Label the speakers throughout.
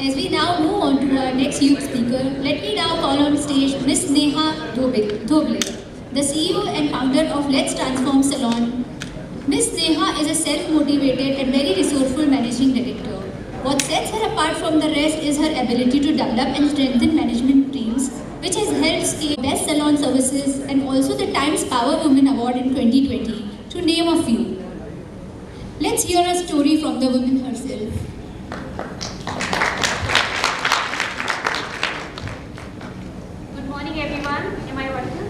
Speaker 1: As we now move on to our next youth speaker, let me now call on stage Ms. Neha Dhoble, the CEO and founder of Let's Transform Salon. Ms. Neha is a self-motivated and very resourceful managing director. What sets her apart from the rest is her ability to develop and strengthen management teams, which has helped scale Best Salon Services and also the Times Power Women Award in 2020, to name a few. Let's hear a story from the woman herself.
Speaker 2: Good morning, everyone. Am I audible?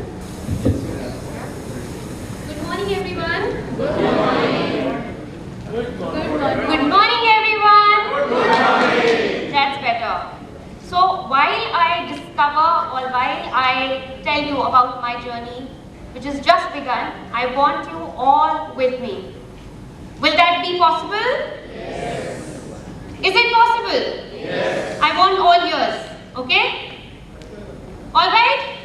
Speaker 2: Good morning, everyone.
Speaker 3: Good morning.
Speaker 2: Good morning. Good morning, everyone.
Speaker 3: Good morning.
Speaker 2: That's better. So while I discover or while I tell you about my journey, which has just begun, I want you all with me. Will that be possible?
Speaker 3: Yes.
Speaker 2: Is it possible?
Speaker 3: Yes.
Speaker 2: I want all ears. Okay? All right?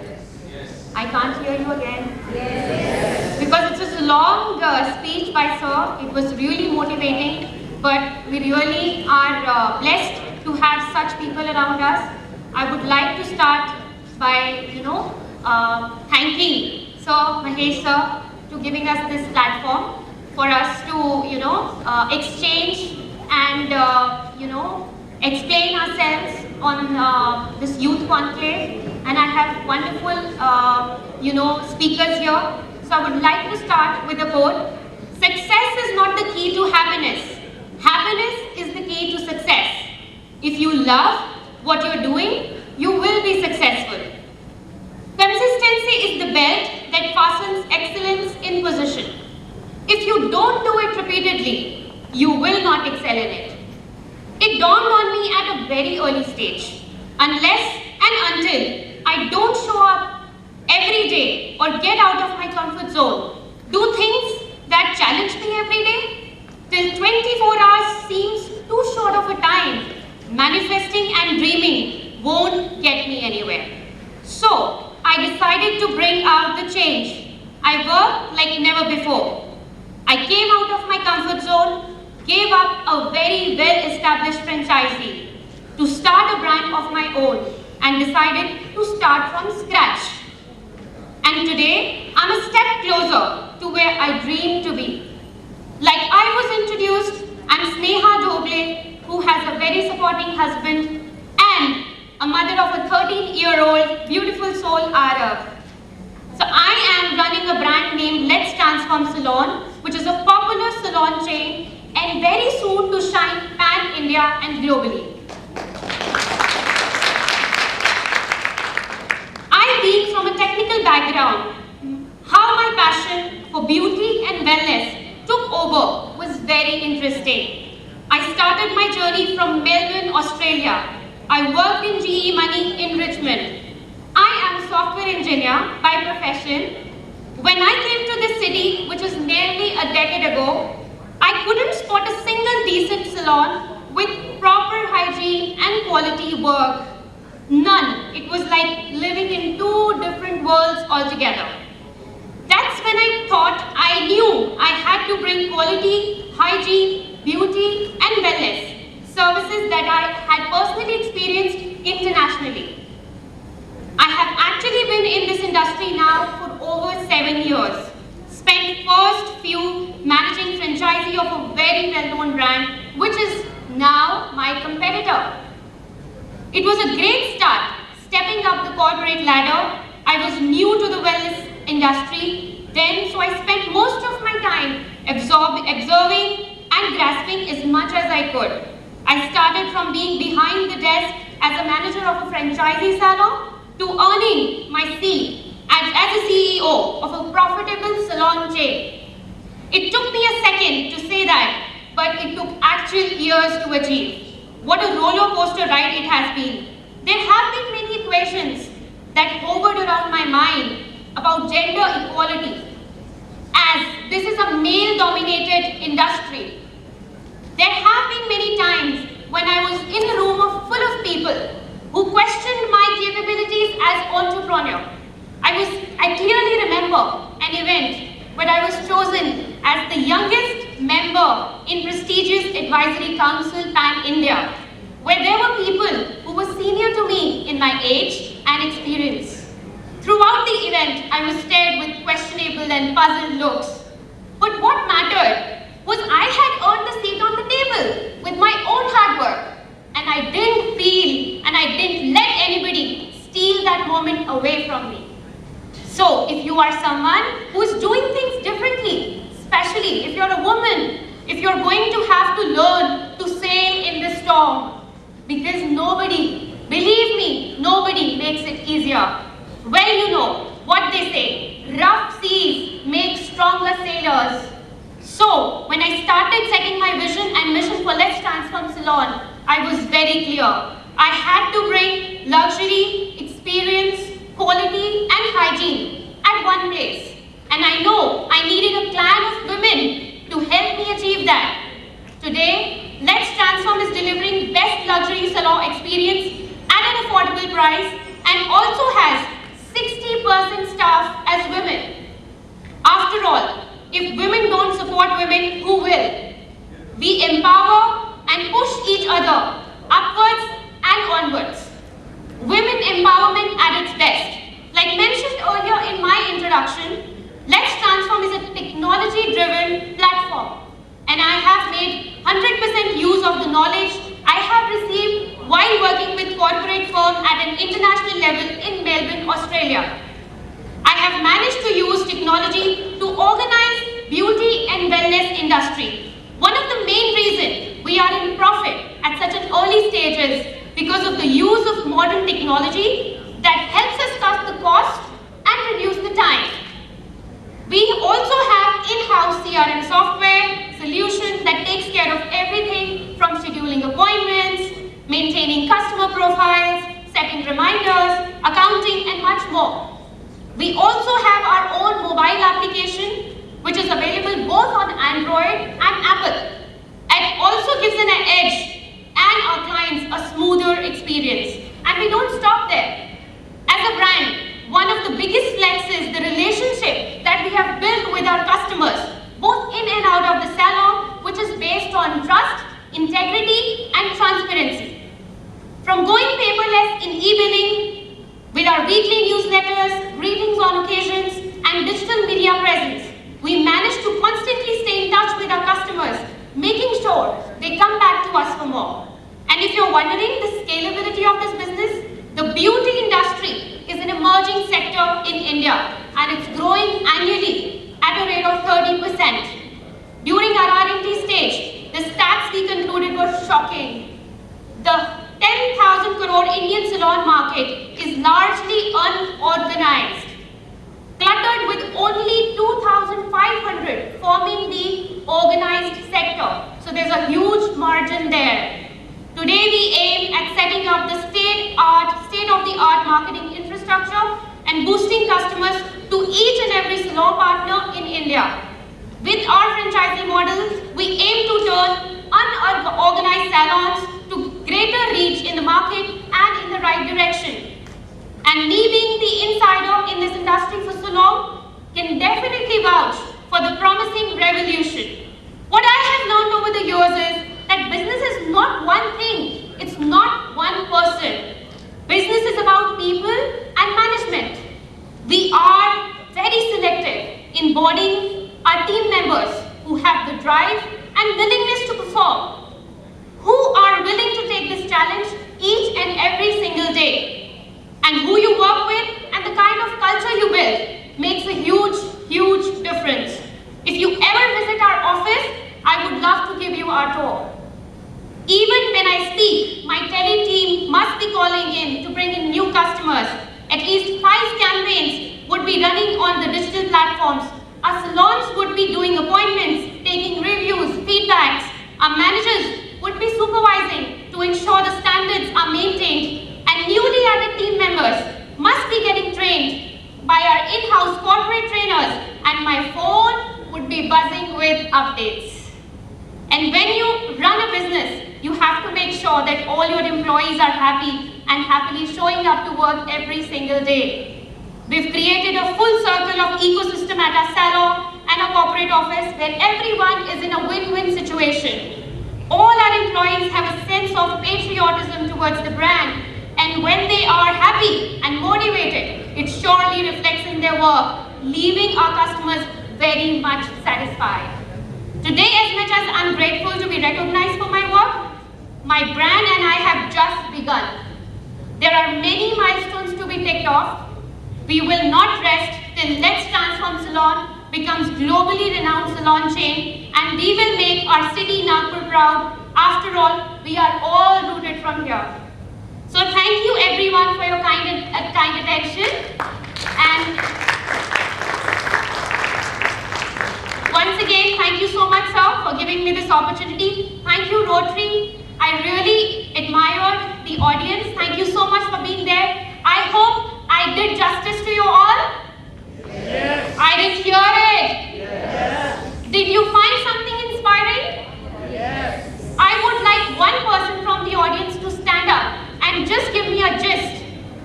Speaker 3: Yes.
Speaker 2: I can't hear you again.
Speaker 3: Yes.
Speaker 2: Because it was a long speech by sir. It was really motivating, but we really are blessed to have such people around us. I would like to start by, thanking Sir Mahesh sir to giving us this platform for us to, exchange and, explain ourselves on this youth conclave. And I have wonderful, speakers here. So I would like to start with a quote. Success is not the key to happiness. Happiness is the key to success. If you love what you're doing, you will be successful. Consistency is the belt that fastens excellence in position. If you don't do it repeatedly, you will not excel in it. It dawned on me at a very early stage. Unless and until I don't show up every day or get out of my comfort zone, do things that challenge me every day, till 24 hours seems too short of a time, manifesting and dreaming won't get me anywhere. So I decided to bring out the change. I worked like never before. I came out of my comfort zone, gave up a very well-established franchisee to start a brand of my own and decided to start from scratch. And today, I'm a step closer to where I dream to be. Like I was introduced, I'm Sneha Dhoble, who has a very supporting husband and a mother of a 13-year-old beautiful soul Arab. So I am running a brand named Let's Transform Salon, which is a popular salon chain and very soon to shine pan-India and globally. I being from a technical background, how my passion for beauty and wellness took over was very interesting. I started my journey from Melbourne, Australia. I worked in GE Money in Richmond. I am a software engineer by profession. When I came to this city, which was nearly a decade ago, I couldn't spot a single decent salon with proper hygiene and quality work. None. It was like living in two different worlds altogether. That's when I thought I knew I had to bring quality, hygiene, beauty and wellness services that I had personally experienced internationally. I have actually been in this industry now for over 7 years. Spent first few managing franchisee of a very well-known brand, which is now my competitor. It was a great start, stepping up the corporate ladder. I was new to the wellness industry then, so I spent most of my time observing and grasping as much as I could. I started from being behind the desk as a manager of a franchisee salon to earning my seat as a CEO of a profitable salon chain. It took me a second to say that, but it took actual years to achieve. What a roller coaster ride it has been. There have been many equations that hovered around my mind about gender equality, as this is a male-dominated industry. There have been many times when I was in a room full of people who questioned my capabilities as entrepreneur. I clearly remember an event where I was chosen as the youngest member in prestigious advisory council Pan India, where there were in my age and experience. Throughout the event, I was stared with questionable and puzzled looks. But what mattered was I had earned a seat on the table with my own hard work. And I didn't feel and I didn't let anybody steal that moment away from me. So if you are someone who is doing things differently, especially if you're a woman, if you're going to have to learn to sail in the storm, because nobody, believe me, nobody makes it easier. Well, you know what they say, rough seas make stronger sailors. So when I started setting my vision and mission for Let's Transform Salon, I was very clear. I had to bring luxury, experience, quality and hygiene at one place. And I know I needed a clan of women to help me achieve that. Today, Let's Transform is delivering best luxury salon experience at an affordable price and also has 60% staff as women. After all, if women don't support women, who will? We empower and push each other upwards and onwards. Women empowerment at its best. Like mentioned earlier in my introduction, Let's Transform is a technology-driven platform, and I have made 100% use of the knowledge I have received while working with corporate firms at an international level in Melbourne, Australia. I have managed to use technology to organize beauty and wellness industry. One of the main reasons we are in profit at such an early stage is because of the use of modern technology that helps us cut the cost and reduce the time. We also have in-house CRM software solution that takes care of everything from scheduling appointments, maintaining customer profiles, setting reminders, accounting and much more. We also have our own mobile application which is available both on Android and Apple. It also gives an edge and our clients a smoother experience. And we don't stop there. As a brand, one of the biggest flex is the relationship that we have built with our customers, both in and out of the salon, which is based on trust, integrity, and transparency. From going paperless in e-billing, with our weekly newsletters, greetings on occasions, and digital media presence, we manage to constantly stay in touch with our customers, making sure they come back to us for more. And if you're wondering the scalability of this business, the beauty industry is an emerging sector in India and it's growing annually at a rate of 30%. During our R&D stage, the stats we concluded were shocking. The 10,000 crore Indian salon market is largely unorganized, cluttered with only 2,500 forming the organized sector. So there's a huge margin there. Today we aim at setting up the state-of-the-art marketing infrastructure and boosting customers to each and every salon partner in India. With our franchising models, we aim to turn unorganized salons to greater reach in the market and in the right direction. And me being the insider in this industry for so long can definitely vouch for the promising revolution. What I have learned over the years is that business is not one thing, it's not one person. Business is about people and management. We are very selective in boarding our team members who have the drive and willingness to perform, who are willing to take this challenge each and every single day. And who you work with and the kind of culture you build makes a huge, huge difference. If you ever visit our office, I would love to give you our tour. Even when I speak, my tele team must be calling in to bring in new customers. At least 5 campaigns would be running on the digital platforms. Our salons would be doing appointments, taking reviews, feedbacks. Our managers would be supervising to ensure the standards are maintained. And newly added team members must be getting trained by our in-house corporate trainers, and my phone would be buzzing with updates. And when you run a business, you have to make sure that all your employees are happy and happily showing up to work every single day. We've created a full circle of ecosystem at our salon and our corporate office where everyone is in a win-win situation. All our employees have a sense of patriotism towards the brand, and when they are their work, leaving our customers very much satisfied. Today, as much as I'm grateful to be recognized for my work, my brand and I have just begun. There are many milestones to be ticked off. We will not rest till Let's Transform Salon becomes globally renowned salon chain, and we will make our city Nagpur proud. After all, we are all rooted from here. So thank you everyone for your kind attention. And once again, thank you so much, sir, for giving me this opportunity. Thank you, Rotary. I really admired the audience. Thank you so much for being there. I hope I did justice to you all.
Speaker 3: Yes.
Speaker 2: I didn't hear it.
Speaker 3: Yes.
Speaker 2: Did you find something inspiring?
Speaker 3: Yes.
Speaker 2: I would like one person from the audience to stand up and just give me a gist.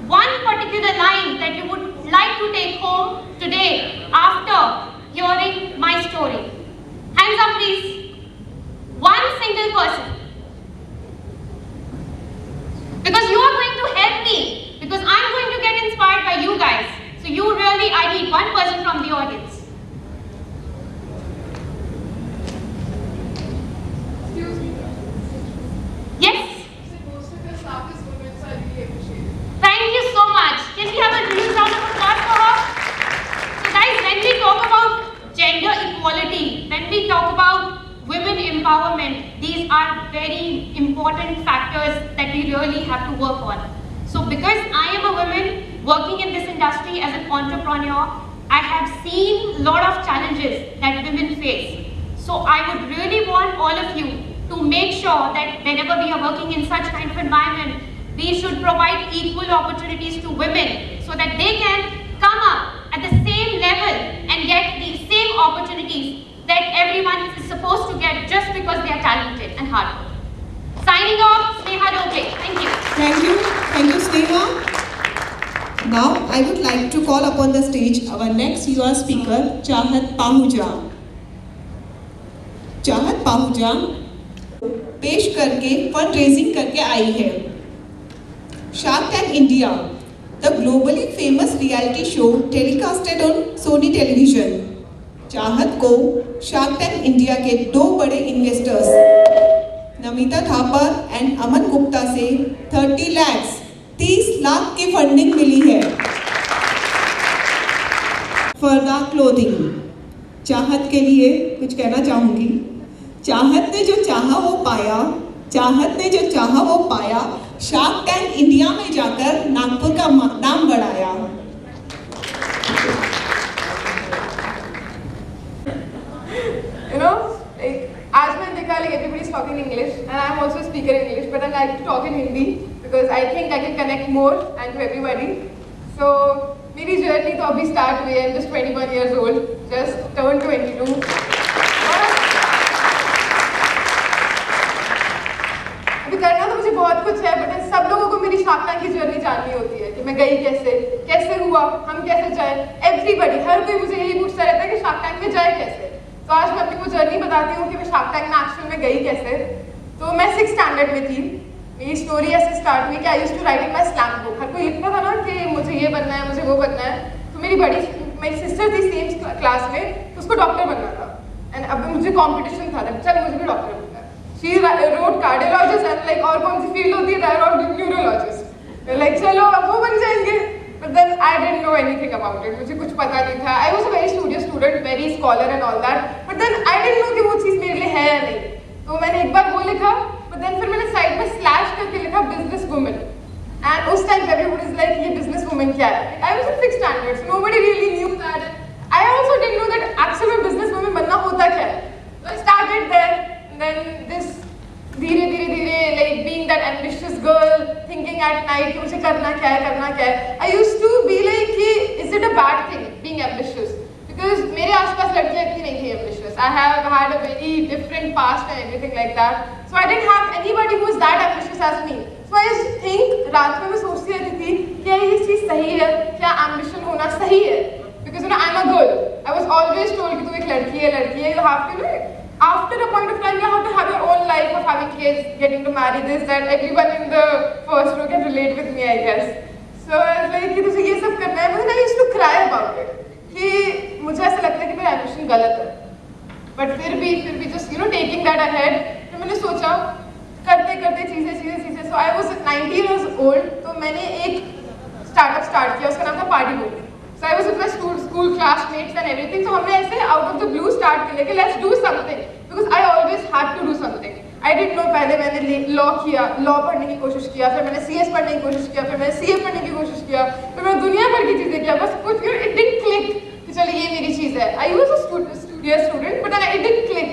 Speaker 2: One particular line that you would like to take home today after hearing my story. Hands up, please. One single person. Because you are going to help me. Because I'm going to get inspired by you guys. So I need one person from the audience.
Speaker 4: Excuse me.
Speaker 2: Yes?
Speaker 4: Most of your staff is women, so I really appreciate it.
Speaker 2: Thank you so much. Can we have a real round of applause for her? So guys, when we talk about gender equality, when we talk about women empowerment, these are very important factors that we really have to work on. So because I am a woman working in this industry as an entrepreneur, I have seen a lot of challenges that women face. So I would really want all of you to make sure that whenever we are working in such kind of environment, we should provide equal opportunities to women so that they can come up at the same level and get the same opportunities that everyone is supposed to get just because they are talented and hardworking. Signing off, Sneha Doble. Thank you.
Speaker 5: Thank you, Sneha. Now, I would like to call upon the stage our next युवा speaker, चाहत पाहुजा. चाहत पाहुजा पेश करके fund raising करके आई है. Shark Tank India, the globally famous reality show telecasted on Sony Television. चाहत को shark Tank India के दो बड़े इन्वेस्टर्स नमिता थापर एंड अमन गुप्ता से 30 लाख की फंडिंग मिली है फॉर द क्लोथिंग. चाहत के लिए कुछ कहना चाहूंगी. चाहत ने जो चाहा वो पाया. चाहत ने जो चाहा वो पाया. शार्क टैंक इंडिया में जाकर नागपुर का नाम बढ़ाया.
Speaker 4: You know, as मैंने देखा, like everybody is talking English, and I am also a speaker in English, but I like to talk in Hindi because I think I can connect more and to everybody. So, मेरी journey तो अभी start हुई है. I'm just 21 years old, just turned 22. अभी करना तो मुझे बहुत कुछ है, but सब लोगों को मेरी शार्क टैंक की जर्नी जाननी होती है कि मैं गई कैसे हुआ, हम कैसे जाए. Everybody, हर कोई मुझे यही पूछता रहता है कि शार्क टैंक में जाए कैसे. तो आज मैं अपनी वो जर्नी बताती हूँ कि मैं शार्क टैंक में एक्चुअल में गई कैसे. तो मैं 6th स्टैंडर्ड में थी. मेरी स्टोरी ऐसे स्टार्ट हुई कि I used to write in my slam book. हर कोई लिखता था ना कि मुझे ये बनना है, मुझे वो बनना है. तो मेरी सिस्टर थी सेम क्लास में, तो उसको डॉक्टर बनना था. एंड अब मुझे कॉम्पिटिशन था, चल मुझे भी डॉक्टर बनना है. She wrote cardiologist and like और कौन सी फील्ड होती है, थायराइड न्यूरोलॉजिस्ट. लाइक चलो अब वो बन जाएंगे. But then I didn't know anything about it. मुझे कुछ पता नहीं था. I was a very studious student, very scholar and all that. But then I didn't know कि वो चीज़ मेरे लिए है या नहीं. तो मैंने एक बार वो लिखा, but then फिर मैंने साइड में स्लैश करके लिखा business woman. And उस टाइम everybody is like ये business woman क्या है? I was in 6th standard, so nobody really knew that. I also didn't know that actually business woman बनना होता क्या है. So I started there, and then this धीरे like being that ambitious girl, thinking at night कि मुझे करना क्या है. I used to be like कि is it a bad thing being ambitious? Because मेरे आसपास लड़कियाँ इतनी नहीं थी ambitious. I have had a very different past and everything like that. So I didn't have anybody who was that ambitious as me. So I used to think, रात में मैं सोचती रहती थी क्या ये चीज़ सही है, क्या ambition होना सही है? Because you know I'm a girl. I was always told कि तू एक लड़की है, you have to know. After a point of time, you have to have your own life of having kids, getting to marry, this, that. Everyone in the first row can relate with me, I guess. So I was like, कि तुझे ये सब करना है. But then I used to cry about it. कि मुझे ऐसा लगता है कि मेरा एम्बिशन गलत है, बट फिर भी जस्ट टेकिंग दैट अहेड, फिर मैंने सोचा करते करते चीज़ें सो आई वॉज 19 years old, तो मैंने एक स्टार्टअप स्टार्ट किया, उसका नाम था party book. So I was with my school classmates and everything, तो हमने ऐसे out of the blue start किया कि let's do something, because I always had to do something. I did no, पहले मैंने लॉ किया, लॉ पढ़ने की कोशिश किया, फिर मैंने CS पढ़ने की कोशिश किया, फिर मैंने CA पढ़ने की कोशिश किया, फिर मैंने दुनिया भर की चीज़ें किया, बस कुछ इट डिडंट क्लिक कि चलो ये मेरी चीज़ है। I was a student but it didn't click,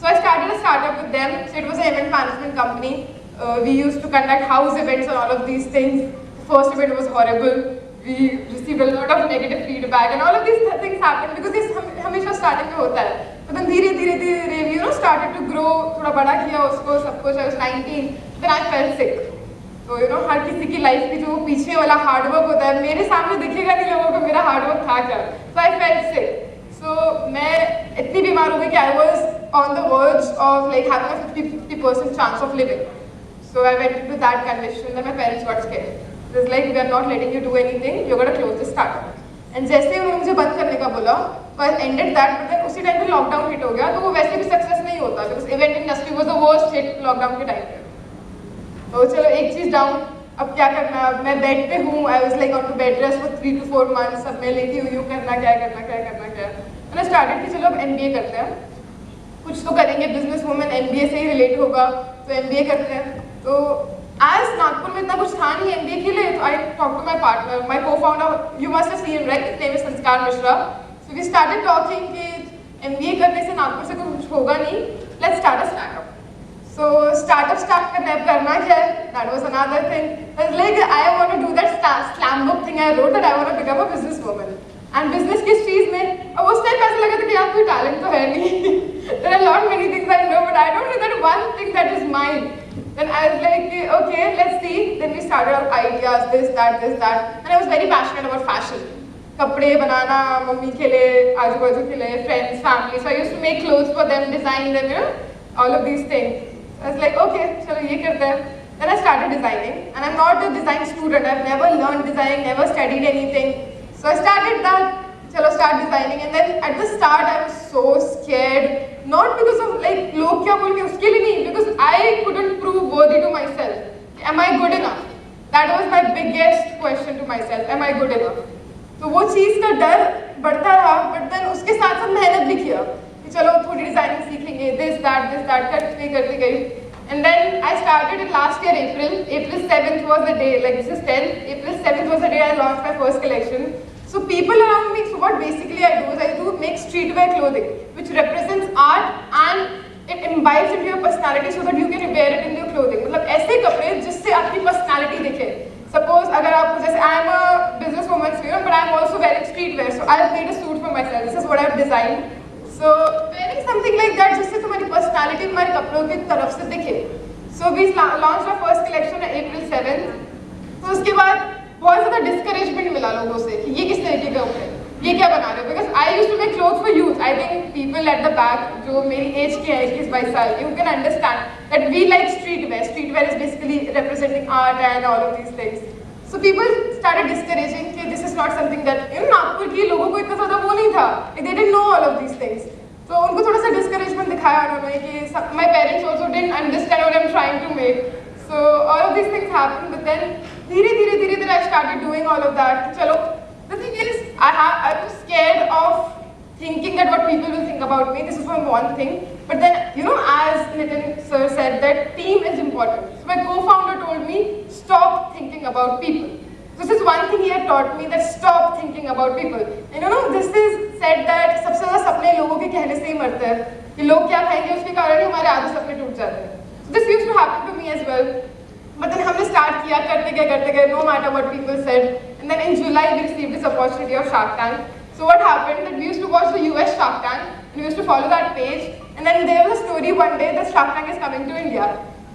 Speaker 4: so I started a startup with them. So it was an event management company. We used to conduct house events and all of these things. The first event was horrible. We received a lot of negative feedback and all of these things happened because this हमेशा starting में होता है। But then धीरे started to grow, थोड़ा बड़ा किया उसको सब कुछ। I was 19, then I fell sick. तो हर किसी की लाइफ की जो पीछे वाला हार्ड वर्क होता है, मेरे सामने दिखेगा नहीं लोगों को मेरा हार्ड वर्क था क्या। So I fell sick. So मैं इतनी बीमार हो गई कि I was on the verge of like having a 50% chance of living. So I went into that condition, then my parents got scared. It was like, we are not letting you do anything, you're going to close this startup. And जैसे ही उन्होंने मुझे बंद करने का बोला, so I ended that, but then उसी time पे lockdown hit हो गया, तो वो वैसे भी सक्सेस नहीं होता, because event industry was the worst hit lockdown के टाइम पे। तो चलो एक चीज़ डाउन, अब क्या करना, अब मैं बेड पे हूँ, I was like on to bed rest for 3 to 4 months, अब मैं लेटी हुई हूँ, करना क्या है। मैंने स्टार्टेड कि चलो अब MBA करते हैं, कुछ तो करेंगे, बिजनेस वूमेन MBA से ही रिलेट होगा, तो MBA करते हैं। तो as नागपुर में इतना कुछ था नहीं MBA के लिए, तो I talked to my partner, my co-founder, you must have seen him, right? His name is Sanskar Mishra. So we started talking कि MBA करने से नागपुर से कुछ होगा नहीं, let's start a startup. So startup start करना क्या है? That was another thing. I was like, I want to do that slam book thing I wrote that I want to become a businesswoman. And business किस चीज़ में? अब उस time ऐसा लगा था कि यार कोई टैलेंट तो है नहीं। There are a lot many things I know, but I don't know that one thing that is mine. Then I was like, okay, let's see. Then we started our ideas, this, that. And I was very passionate about fashion. कपड़े बनाना, mummy के लिए, आजू बाजू के लिए, friends, family. So I used to make clothes for them, design them, all of these things. I was like, okay, चलो ये करते हैं. Then I started designing, and I'm not a design student. I've never learned design, never studied anything. So I started that. चलो start designing, and then at the start I was so scared, not because of like लोग क्या बोलेंगे उसके लिए नहीं, because I couldn't prove worthy to myself. Am I good enough? That was my biggest question to myself. Am I good enough? तो वो चीज़ का डर बढ़ता रहा, but then उसके साथ साथ मेहनत भी किया कि चलो थोड़ी डिजाइनिंग सीखेंगे, this that करती गई. And then I started it last year April 7th was the day, like this is 10th, April 7th was the day I launched my first collection. So people around me, so what basically I do is I do make streetwear clothing, which represents art and it imbibes into your personality so that you can wear it in your clothing. मतलब ऐसे कपड़े जिससे आपकी personality दिखे. Suppose अगर आप जैसे I am a businesswoman, but I am also wearing streetwear, so I have made a suit for myself. This is what I have designed. So wearing something like that जिससे तुम्हारी personality तुम्हारे कपड़ों की तरफ से दिखे. So we launched our first collection on April 7th. तो उसके बाद बहुत ज़्यादा डिस्करेजमेंट मिला लोगों से कि ये किस तरीके का है, ये क्या बना रहे हो, because I use to make cloth for youth. I think people at the back जो मेरी एज के हैं 21-22 साल की, you can understand that we like streetwear is basically representing art and all of these things. So people started discouraging कि this is not something that Nagpur के लोगों को इतना ज़्यादा वो नहीं था, they didn't know all of these things. तो उनको थोड़ा सा डिस्करेजमेंट दिखाया उन्होंने कि my parents also didn't understand what I am trying to make. So all of these things happened, but then धीरे I started doing all of that. चलो, the thing is, I was scared of thinking that what people will think about me. This is one thing. But then, as Nitin sir said, that team is important. So my co-founder told me, stop thinking about people. This is one thing he had taught me, that stop thinking about people. And this is said that सबसे ज़्यादा सपने लोगों के कहने से ही मरते हैं. कि लोग क्या कहेंगे उसके कारण ही हमारे आधे सपने टूट जाते हैं. This used to happen to me as well. But then हमने start किया, करते गए, no matter what people said. And then in July we received this opportunity of Shark Tank. So what happened that we used to watch the US Shark Tank and we used to follow that page. And then there was a story one day that Shark Tank is coming to India.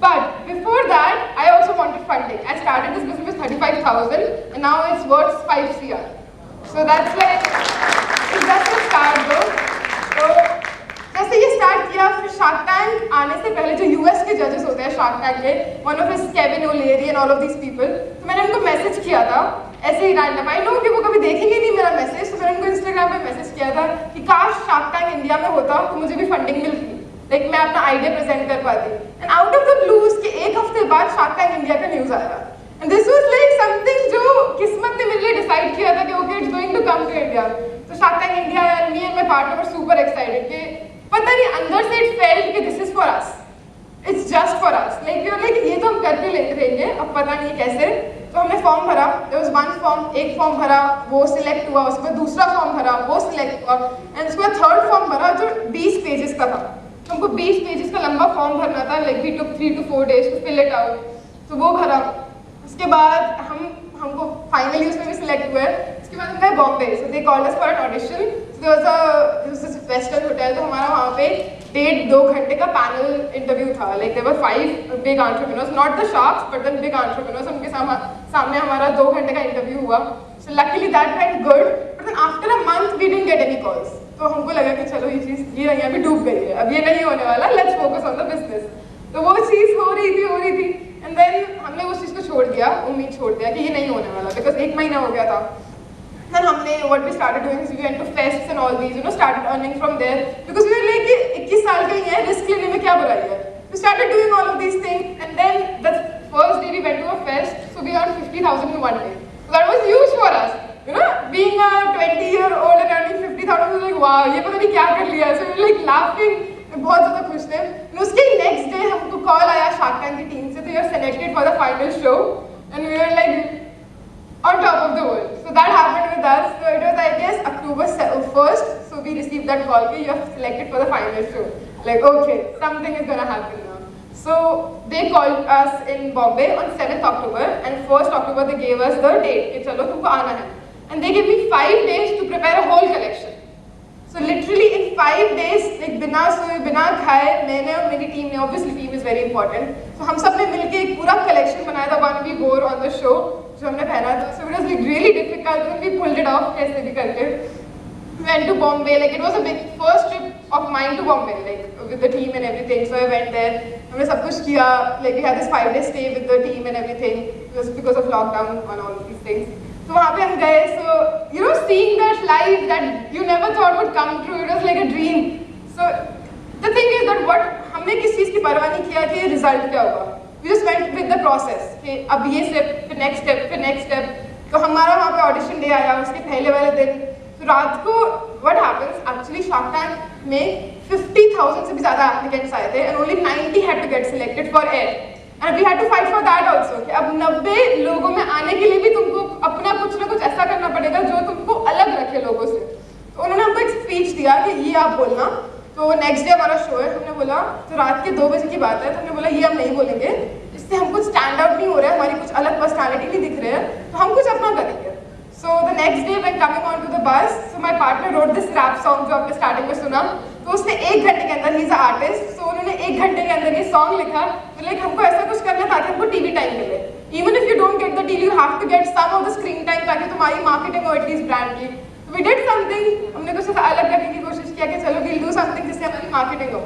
Speaker 4: But before that, I also wanted funding. I started this business with 35,000 and now it's worth 5 CR. So that's like, it's just a start though. So जैसे ये start किया, फिर shark tank आने से पहले जो US के जजेस होते हैं शार्क टैंक के, one of his Kevin ओलेरी and all of these people, तो मैंने उनको मैसेज किया था ऐसे ही रैंडम। आई नो कि वो कभी देखेंगे नहीं मेरा मैसेज, तो मैंने उनको इंस्टाग्राम पे मैसेज किया था कि काश शार्क टैंक इंडिया में होता तो मुझे भी फंडिंग मिलती, लाइक मैं अपना आइडिया प्रेजेंट कर पाती। And out of the blue उसके एक हफ्ते बाद शार्क टैंक इंडिया का न्यूज आया। And this was like something जो किस्मत ने मेरे लिए डिसाइड किया था कि okay it's going to come to India. तो Shark Tank India and me and my partner were super excited कि पता नहीं अंदर से इट फेल्ट कि this is for us, it's just for us, like we are like ये तो हम करके लेते रहेंगे, अब पता नहीं कैसे। तो हमने फॉर्म भरा, देयर वाज वन फॉर्म, एक फॉर्म भरा वो सिलेक्ट हुआ, उसके बाद दूसरा फॉर्म भरा वो सिलेक्ट हुआ, एंड उसके बाद थर्ड फॉर्म भरा जो 20 पेजेस का था। हमको 20 पेजेस का लंबा फॉर्म भरना था, like we took 3 to 4 days to fill it out. तो वो भरा, उसके बाद हमको फाइनली उसमें भी सिलेक्ट हुए। उसके बाद हम गए Bombay, so they called us for an audition. There was this western hotel, तो हमारा वहाँ पे 1.5-2 घंटे का पैनल इंटरव्यू था। Like there were 5 big entrepreneurs, not the sharks but the big entrepreneurs, उनके सामने हमारा 2 घंटे का इंटरव्यू हुआ। So luckily that went good, but then after a month we didn't get any calls. तो हमको लगा कि चलो ये चीज़ ये अभी डूब गई है, अब ये नहीं होने वाला, let's focus on the business. तो वो चीज़ हो रही थी एंड देन हमने उस चीज़ को छोड़ दिया, उम्मीद छोड़ दिया कि ये नहीं होने वाला, बिकॉज 1 महीना हो गया था। Then हमने what we started doing is we went to fests and all these, you know, started earning from there because we were like कि 21 साल के ही हैं, रिस्क लेने में क्या बुराई है। We started doing all of these things and then the first day we went to a fest, so we earned 50,000 in one day. So that was huge for us, you know, being a 20-year-old and earning 50,000 was like wow, ये पता नहीं क्या कर लिया। So we were like laughing, बहुत ज़्यादा खुश थे। And उसके नेक्स्ट डे हमको कॉल आया शार्क टैंक की टीम से, तो you are selected for the final show and we were like on top of the world. So that happened with us. So it was I guess October 1st. So we received that call that you are selected for the final show. Like okay, something is gonna happen now. So they called us in Bombay on 7th October and 1st October they gave us the date कि चलो तुमको आना है. And they gave me 5 days to prepare a whole collection. So literally in 5 days, like बिना सोए बिना खाए, मैंने और मेरी टीम ने, obviously team is very important. So हम सब ने मिलके एक पूरा collection बनाया था, one we wore on the show, जो हमने पहना था. So it was like really difficult, but we pulled it off कैसे भी करके. We went to Bombay, like it was a big first trip of mine to Bombay, like with the team and everything. So I went there, हमने सब कुछ किया, like we had this 5-day stay with the team and everything, just because of lockdown and all of these things. So वहाँ पे हम गए, so you know seeing that life that you never thought would come true, it was like a dream. So the thing is that what हमने किस चीज़ की परवाह नहीं किया कि रिजल्ट क्या होगा. We just went with the process कि अब ये स्टेप फिर नेक्स्ट स्टेप. तो हमारा वहाँ पे ऑडिशन डे आया, उसके पहले वाले दिन तो रात को what happens actually Shark Tank में 50,000 से भी ज़्यादा applicants आए थे and only 90 had to get selected for air. And we had to fight for that also कि अब 90 लोगों में आने के लिए भी तुमको अपना कुछ ना कुछ ऐसा करना पड़ेगा जो तुमको अलग रखे लोगों से. तो उन्होंने हमको एक स्पीच दिया कि ये आप बोलना. तो नेक्स्ट डे हमारा शो है, हमने बोला तो रात के 2 बजे की बात है, तो हमने बोला ये हम नहीं बोलेंगे, इससे हम कुछ स्टैंड आउट नहीं हो रहा है, हमारी कुछ अलग पर्सनैलिटी नहीं दिख रहे हैं, तो हम कुछ अपना करेंगे. So the next day when coming onto the bus, so my partner wrote this rap song जो आपने स्टार्टिंग में सुना. तो उसने 1 घंटे के अंदर, ही इज आर्टिस्ट, सो उन्होंने 1 घंटे के अंदर ये सॉन्ग लिखा. तो लाइक हमको ऐसा कुछ करना ताकि हमको टीवी टाइम मिले. Even if you don't get the deal you have to get some of the screen time ताकि तुम्हारी मार्केटिंग हो एटलीस्ट ब्रांड की. तो वी डिड समथिंग, हमने कुछ ऐसा अलग करने की कोशिश किया कि चलो वील डू समथिंग जिससे हमारी मार्केटिंग हो.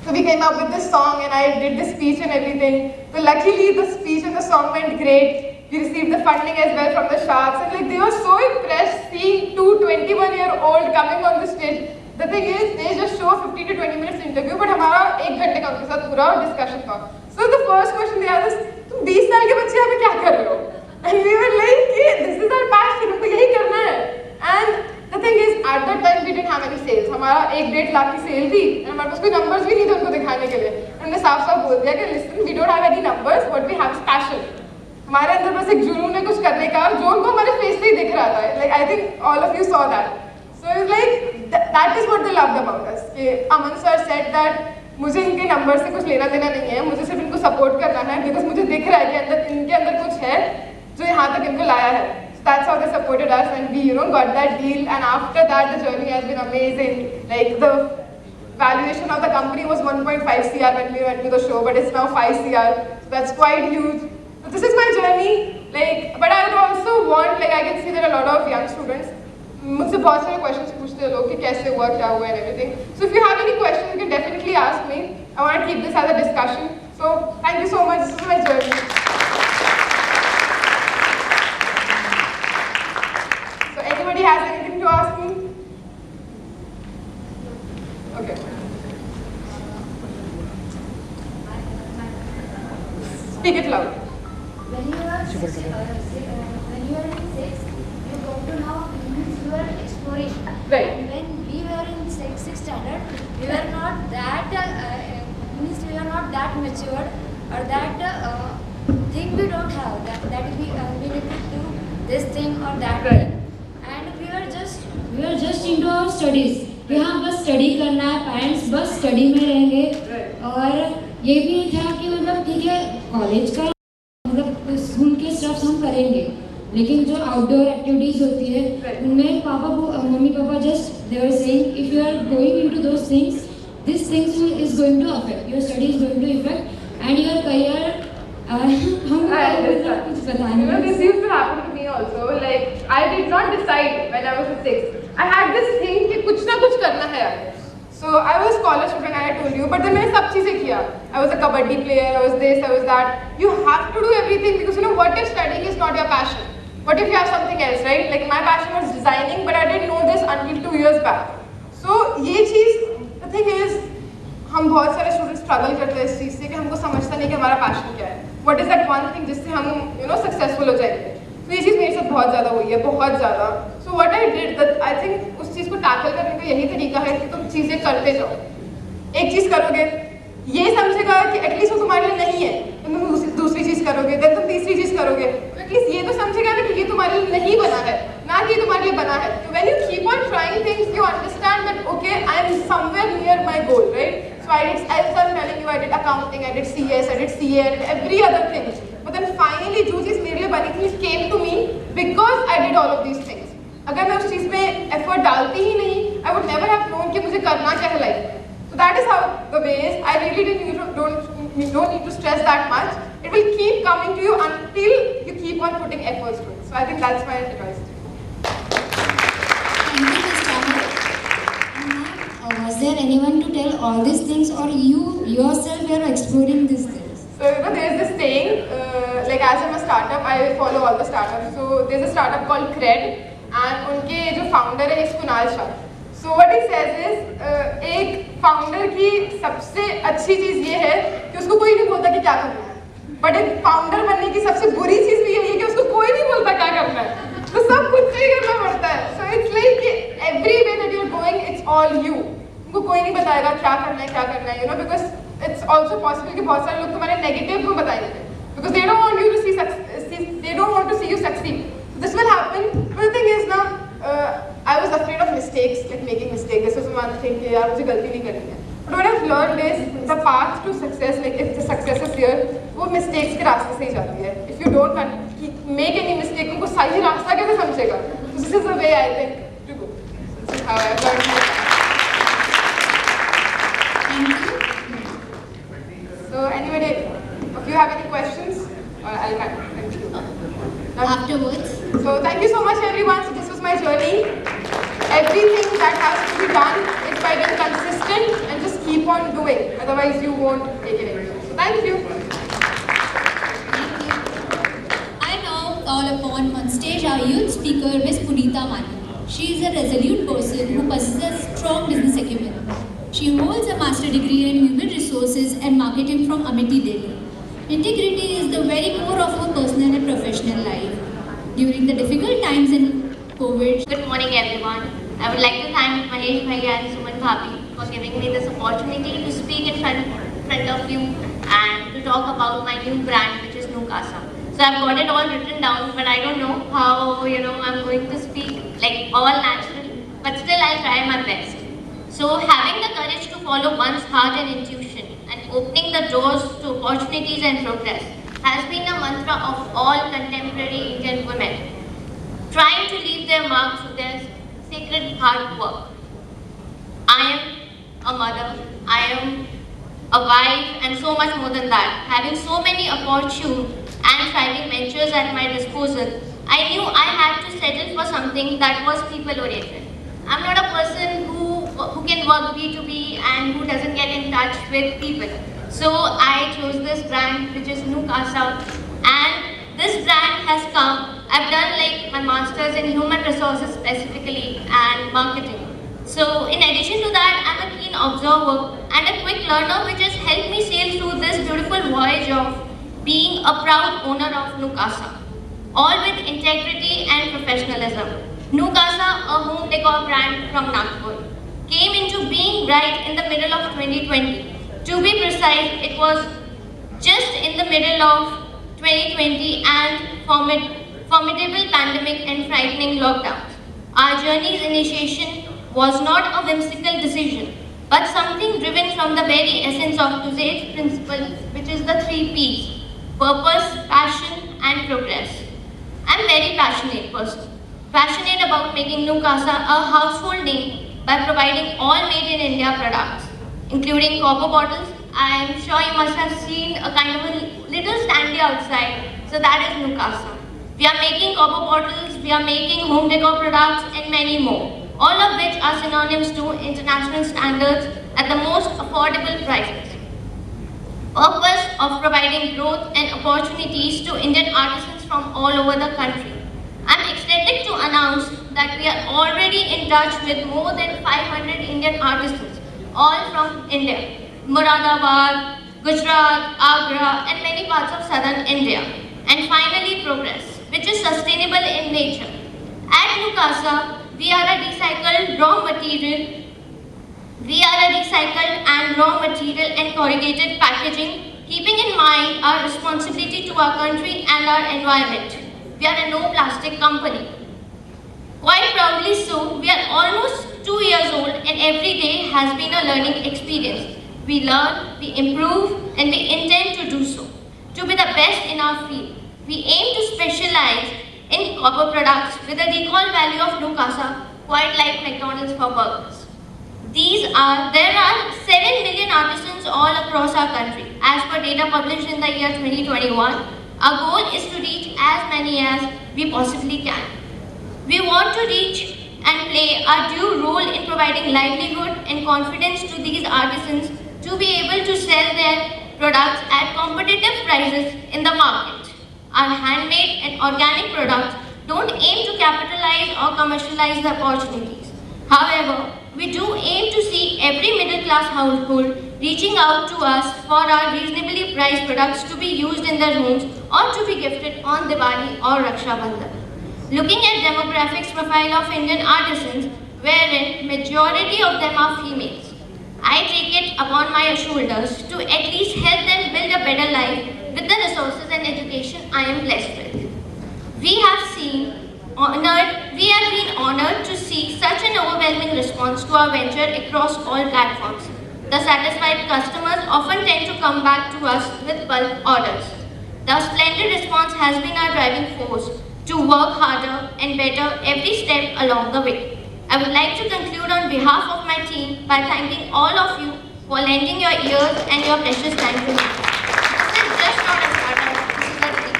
Speaker 4: So we came up with this song and I did the speech and everything. So luckily the speech and the song went great. We received the funding as well from the Sharks and like they were so impressed seeing 2 21-year-old coming on the stage. The thing is they just show 15 to 20 minutes interview but हमारा 1 घंटे का उनके साथ पूरा discussion था. So the first question they asked us, तुम 20 साल के बच्चे यहाँ पे क्या कर रहे हो? And we were like कि this is our passion, हमको यही करना है. And the thing is at that time we didn't have any sales. हमारा 1-1.5 लाख की सेल थी and हमारे पास कोई numbers भी नहीं थे उनको दिखाने के लिए. हमने साफ-साफ बोल दिया कि listen we don't have any numbers but we have passion. हमारे अंदर बस एक जुनून है कुछ करने का जो उनको हमारे फेस से ही दिख रहा था. Like I think all of you saw that. So it's like that is what they loved about us. कि अमन sir said that मुझे इनके नंबर से कुछ लेना देना नहीं है, मुझे सिर्फ इनको सपोर्ट करना है बिकॉज मुझे दिख रहा है कि अंदर इनके अंदर कुछ है जो यहाँ तक इनको लाया है. That's how they supported us and we got that deal and after that the journey has been amazing. Like the valuation of the company was 1.5 crore when we went to the show but it's now 5 crore. So that's quite huge. So this is my journey. Like but I would also want like I can see there are a lot of young students. मुझसे बहुत सारे questions पूछते हैं लोग कि कैसे हुआ क्या हुआ and everything. So if you have any questions you can definitely ask me. I want to keep this as a discussion. So thank you so much. This is my journey.
Speaker 6: when you are when you are in sixth, you go to now means you are exploring.
Speaker 4: Right.
Speaker 6: And when we were in sixth standard, we were not that means we are not that matured or that thing we don't have that we need to do this thing or that
Speaker 4: Right.
Speaker 6: thing, and we are just into our studies. कि हाँ बस study करना है, parents बस study में रहेंगे।
Speaker 4: Right.
Speaker 6: और ये भी था कि मतलब ठीक है कॉलेज का मतलब स्कूल के स्टफ्स हम करेंगे, लेकिन जो आउटडोर एक्टिविटीज होती है
Speaker 4: Right.
Speaker 6: उनमें mummy papa just they were saying if you are going into those things, this things is going to affect your study, is going to effect and your career. Hmm
Speaker 4: I understand.
Speaker 6: कुछ
Speaker 4: You know,
Speaker 6: बताएंगे।
Speaker 4: this used to happen to me also. Like, I did not decide when I was in sixth. I had this thing कि कुछ ना कुछ करना है यार. So I was a scholar student, I told you, but then मैंने सब चीजें किया. I was a kabaddi player, I was this, I was that. You have to do everything because you know what if studying is not your passion? What if you have something else, right? Like my passion was designing, but I didn't know this until 2 years back. So ये चीज, the thing is, हम बहुत सारे student struggle करते हैं इस चीज़ से कि हमको समझता नहीं कि हमारा पैशन क्या है, what is that one thing जिससे हम सक्सेसफुल हो जाएंगे। तो ये चीज़ मेरे साथ बहुत ज़्यादा हुई है, बहुत ज़्यादा। So what I did that I think उस चीज़ को टैकल करने का यही तरीका है कि तुम चीज़ें करते जाओ। एक चीज़ करोगे, ये समझेगा कि एटलीस्ट वो तुम्हारे लिए नहीं है, तुम दूसरी चीज़ करोगे, देन तुम तीसरी चीज़ करोगे, तो एटलीस्ट ये तो समझेगा ना कि ये तुम्हारे लिए नहीं बना है, ना कि तुम्हारे लिए बना है। तो when you keep on trying things, you understand that okay I am somewhere near my goal, right? So I did, as I'm telling you, I did accounting, I did CS, I did CA, I did every other thing. But then finally जो चीज़ मेरे लिए बनी थी, it came to me because I did all of these things. अगर मैं उस चीज़ में effort डालती ही नहीं, I would never have known कि मुझे करना क्या है life में. So that is how the way is. I really don't need to stress that much. It will keep coming to you until you keep on putting efforts to it. So I think that's my advice.
Speaker 1: Thank you, Ms. Rahul.
Speaker 6: Was there anyone to tell all these things or you yourself were exploring these things?
Speaker 4: So you know there is this saying, like as I'm a startup, I follow all the startups. So there's a startup called Cred, and उनके जो founder है Kunal Shah. So what he says is, एक founder की सबसे अच्छी चीज़ ये है कि उसको कोई नहीं बोलता कि क्या करना है. But एक founder बनने की सबसे बुरी चीज़ भी यही है कि उसको कोई नहीं बोलता क्या करना है. तो सब खुद से ही करना पड़ता है. So it's like every way that you're going, it's all you. उनको कोई नहीं बताएगा क्या करना है, you know, because it's also possible कि बहुत सारे लोग तुम्हारे negative को बताएंगे, because they don't want you to see you succeed. So this will happen. But the thing is now, I was afraid of mistakes, like making mistakes. This was one thing कि यार मुझे गलती नहीं करनी है. But what I've learned is the path to success, like if the success is real, वो mistakes के रास्ते से ही जाती है. If you don't make any mistake, उनको सही रास्ता कैसे समझेगा? So this is the way I think to go. This is how I've learned. So anybody, if you have any questions, I'll continue.
Speaker 1: Afterwards.
Speaker 4: So thank you so much everyone. So this was my journey. Everything that has to be done is by being consistent and just keep on doing. Otherwise you won't make it anywhere. So thank you.
Speaker 1: I now call upon on stage our youth speaker, Ms. Punita Mani. She is a resolute person who possesses strong business acumen. She holds a master degree in human resources and marketing from Amity, Delhi. Integrity is the very core of her personal and professional life. During the difficult times in COVID.
Speaker 7: Good morning everyone. I would like to thank Mahesh Bhaiya and Suman Bhabi for giving me this opportunity to speak in front of you and to talk about my new brand, which is Nukasa. So I've got it all written down, but I don't know how I'm going to speak like all natural, but still I'll try my best. So having the courage to follow one's heart and intuition and opening the doors to opportunities and progress has been a mantra of all contemporary Indian women, trying to leave their mark through their sacred hard work. I am a mother, I am a wife, and so much more than that. Having so many opportune and thriving ventures at my disposal, I knew I had to settle for something that was people-oriented. I'm not a person who can work B2B and who doesn't get in touch with people. So I chose this brand, which is Nukasa, and this brand has come. I've done like my master's in human resources specifically and marketing. So in addition to that, I'm a keen observer and a quick learner, which has helped me sail through this beautiful voyage of being a proud owner of Nukasa, all with integrity and professionalism. Nukasa, a home decor brand from Nagpur, came into being right in the middle of 2020. To be precise, it was just in the middle of 2020 and formidable pandemic and frightening lockdowns. Our journey's initiation was not a whimsical decision, but something driven from the very essence of Tuzade's principle, which is the 3 P's: purpose, passion, and progress. I'm very passionate person. Passionate about making Nukasa a household name by providing all made in India products, including copper bottles. I am sure you must have seen a kind of a little standee outside, so that is Nukasa. We are making copper bottles, we are making home decor products, and many more, all of which are synonyms to international standards at the most affordable prices. Purpose of providing growth and opportunities to Indian artisans from all over the country. I'm ecstatic to announce that we are already in touch with more than 500 Indian artisans, all from India, Moradabad, Gujarat, Agra, and many parts of southern India. And finally, progress, which is sustainable in nature. At Nukasa, we are a recycled and raw material and corrugated packaging, keeping in mind our responsibility to our country and our environment. We are a no plastic company. Quite proudly so, we are almost 2 years old and every day has been a learning experience. We learn, we improve, and we intend to do so. To be the best in our field, we aim to specialize in copper products with a recall value of Nukasa, quite like McDonald's for burgers. There are 7 million artisans all across our country. As per data published in the year 2021, our goal is to reach as many as we possibly can. We want to reach and play our due role in providing livelihood and confidence to these artisans to be able to sell their products at competitive prices in the market. Our handmade and organic products don't aim to capitalize or commercialize the opportunities. However, we do aim to see every middle-class household reaching out to us for our reasonably priced products to be used in their homes or to be gifted on Diwali or Raksha Bandhan. Looking at demographics profile of Indian artisans, wherein majority of them are females, I take it upon my shoulders to at least help them build a better life with the resources and education I am blessed with. We have been honored to see such an overwhelming response to our venture across all platforms. The satisfied customers often tend to come back to us with bulk orders. The splendid response has been our driving force to work harder and better every step along the way. I would like to conclude on behalf of my team by thanking all of you for lending your ears and your precious time to me. This is just not a startup, this is a dream.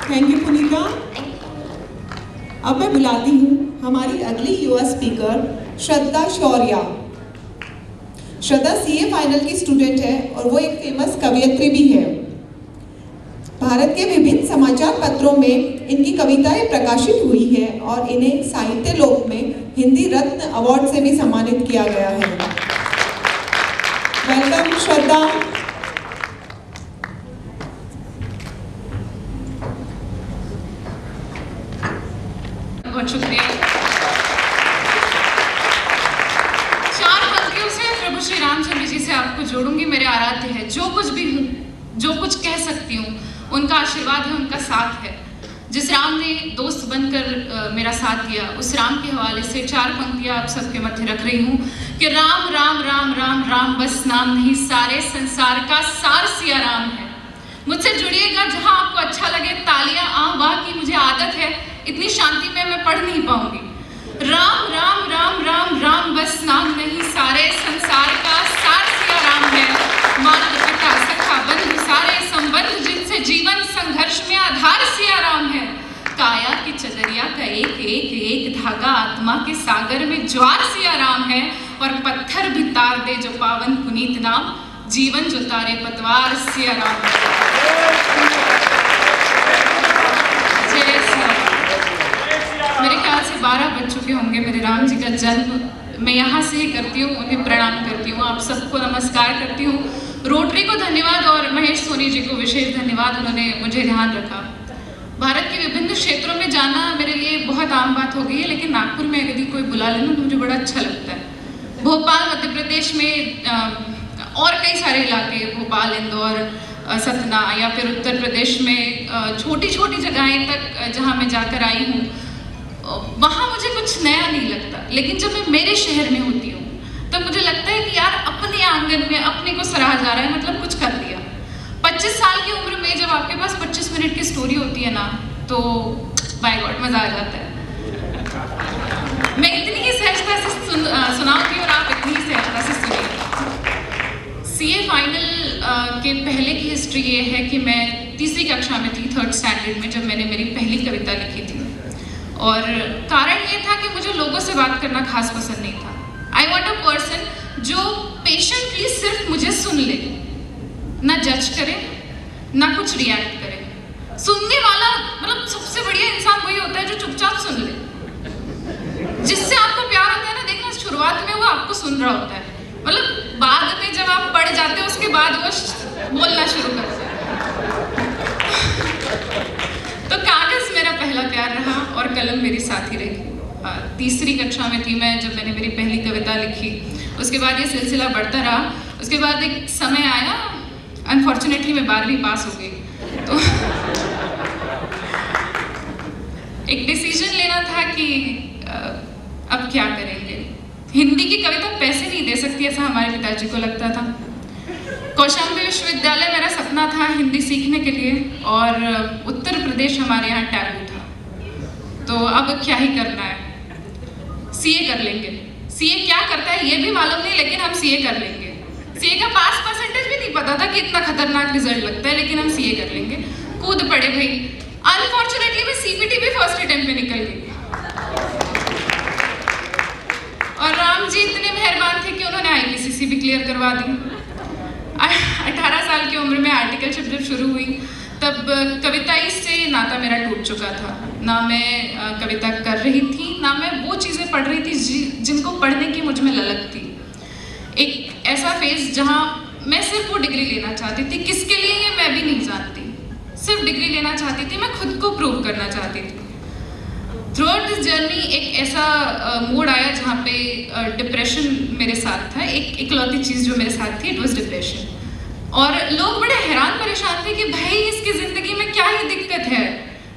Speaker 5: Thank you Punita.
Speaker 7: Thank you.
Speaker 5: अब मैं बुलाती हूँ हमारी अगली युवा speaker श्रद्धा शौर्या। श्रद्धा CA final की student है और वो एक फेमस कवयित्री भी है। भारत के विभिन्न समाचार पत्रों में इनकी कविताएं प्रकाशित हुई है और इन्हें साहित्य लोक में हिंदी रत्न अवार्ड से भी सम्मानित किया गया है। वेलकम श्रद्धा।
Speaker 8: बहुत शुक्रिया। 4 पंक्तियों से प्रभु श्री रामचंद्र जी से आपको जोड़ूंगी। मेरे आराध्य है, जो कुछ भी हूँ, जो कुछ कह सकती हूँ, उनका आशीर्वाद है, उनका साथ है। जिस राम ने दोस्त बनकर मेरा साथ दिया, उस राम के हवाले से 4 पंक्तियां आप सबके मध्य रख रही हूँ कि राम राम राम राम राम बस नाम नहीं, सारे संसार का सार सिया राम है। मुझसे जुड़िएगा, जहाँ आपको अच्छा लगे तालियां आ वाह की मुझे आदत है, इतनी शांति में मैं पढ़ नहीं पाऊंगी। राम राम राम राम राम बस नाम नहीं, सारे संसार का सार सिया राम है। माता पिता सखा बंधु सारे संबंध, जिनसे जीवन संघर्ष में आधार सिया राम है। काया की चदरिया का एक एक एक धागा, आत्मा के सागर में ज्वार सिया राम है। और पत्थर भी तार दे जो पावन पुनीत नाम, जीवन जो तारे पतवार सिया राम है। जय सिया राम। मेरे ख्याल से 12 बज चुके होंगे। मेरे राम जी का जन्म मैं यहाँ से ही करती हूँ, उन्हें प्रणाम करती हूँ, आप सबको नमस्कार करती हूँ। रोटरी को धन्यवाद और महेश सोनी जी को विशेष धन्यवाद, उन्होंने मुझे ध्यान रखा। भारत के विभिन्न क्षेत्रों में जाना मेरे लिए बहुत आम बात हो गई है, लेकिन नागपुर में यदि कोई बुला लेना तो मुझे बड़ा अच्छा लगता है। भोपाल मध्य प्रदेश में और कई सारे इलाके, भोपाल, इंदौर, सतना, या फिर उत्तर प्रदेश में छोटी छोटी जगहें तक जहाँ मैं जाकर आई हूँ, वहाँ मुझे कुछ नया नहीं लगता। लेकिन जब मैं मेरे शहर में होती हूँ तब मुझे लगता है कि यार अपने आंगन में अपने को सराहा जा रहा है, मतलब कुछ कर दिया। 25 साल की उम्र में जब आपके पास 25 मिनट की स्टोरी होती है ना, तो बाय गॉड मजा आ जाता है। मैं इतनी ही सहजता से सुनाऊंगी और आप इतनी ही सहजता से सुनिए। सीए फाइनल के पहले की हिस्ट्री ये है कि मैं तीसरी कक्षा में थी, 3rd स्टैंडर्ड में, जब मैंने मेरी पहली कविता लिखी थी। और कारण ये था कि मुझे लोगों से बात करना खास पसंद नहीं था। आई वॉन्ट अ पर्सन जो पेशेंटली सिर्फ मुझे सुन ले, ना जज करे, ना कुछ रिएक्ट करे। सुनने वाला, मतलब सबसे बढ़िया इंसान वही होता है जो चुपचाप सुन ले। जिससे आपको प्यार होता है ना, देखना शुरुआत में वो आपको सुन रहा होता है, मतलब बाद में जब आप पढ़ जाते हो उसके बाद वो बोलना शुरू करता है। तो कागज मेरा पहला प्यार रहा और कलम मेरी साथी रही। तीसरी कक्षा में थी मैं जब मैंने मेरी पहली कविता लिखी। उसके बाद ये सिलसिला बढ़ता रहा। उसके बाद एक समय आया, अनफॉर्चुनेटली मैं 12वीं पास हो गई, तो एक डिसीजन लेना था कि अब क्या करेंगे। हिंदी की कविता पैसे नहीं दे सकती, ऐसा हमारे पिताजी को लगता था। कौशाम्बी विश्वविद्यालय मेरा सपना था हिंदी सीखने के लिए, और उत्तर प्रदेश हमारे यहाँ टैबू था। तो अब क्या ही करना है, सीए कर लेंगे। सीए क्या करता है ये भी मालूम नहीं, लेकिन हम सीए कर लेंगे। सीए का पास परसेंटेज भी नहीं पता था कि इतना खतरनाक रिजल्ट लगता है, लेकिन हम सीए कर लेंगे। कूद पड़े भाई। अनफॉर्चुनेटली मैं सीपीटी भी फर्स्ट अटेम्प्ट में निकल गई, और राम जी इतने मेहरबान थे कि उन्होंने आईपीसीसी भी क्लियर करवा दी। 18 साल की उम्र में आर्टिकलशिप जब शुरू हुई तब कविताई से नाता मेरा टूट चुका था। ना मैं कविता कर रही थी, ना मैं वो चीज़ें पढ़ रही थी जिनको पढ़ने की मुझ में ललक थी। एक ऐसा फेज जहाँ मैं सिर्फ वो डिग्री लेना चाहती थी, किसके लिए ये मैं भी नहीं जानती, सिर्फ डिग्री लेना चाहती थी, मैं खुद को प्रूव करना चाहती थी। थ्रू आउट दिस जर्नी एक ऐसा मोड आया जहाँ पे डिप्रेशन मेरे साथ था। एक इकलौती चीज़ जो मेरे साथ थी, इट वॉज डिप्रेशन। और लोग बड़े हैरान परेशान थे कि भाई इसकी ज़िंदगी में क्या ही दिक्कत है।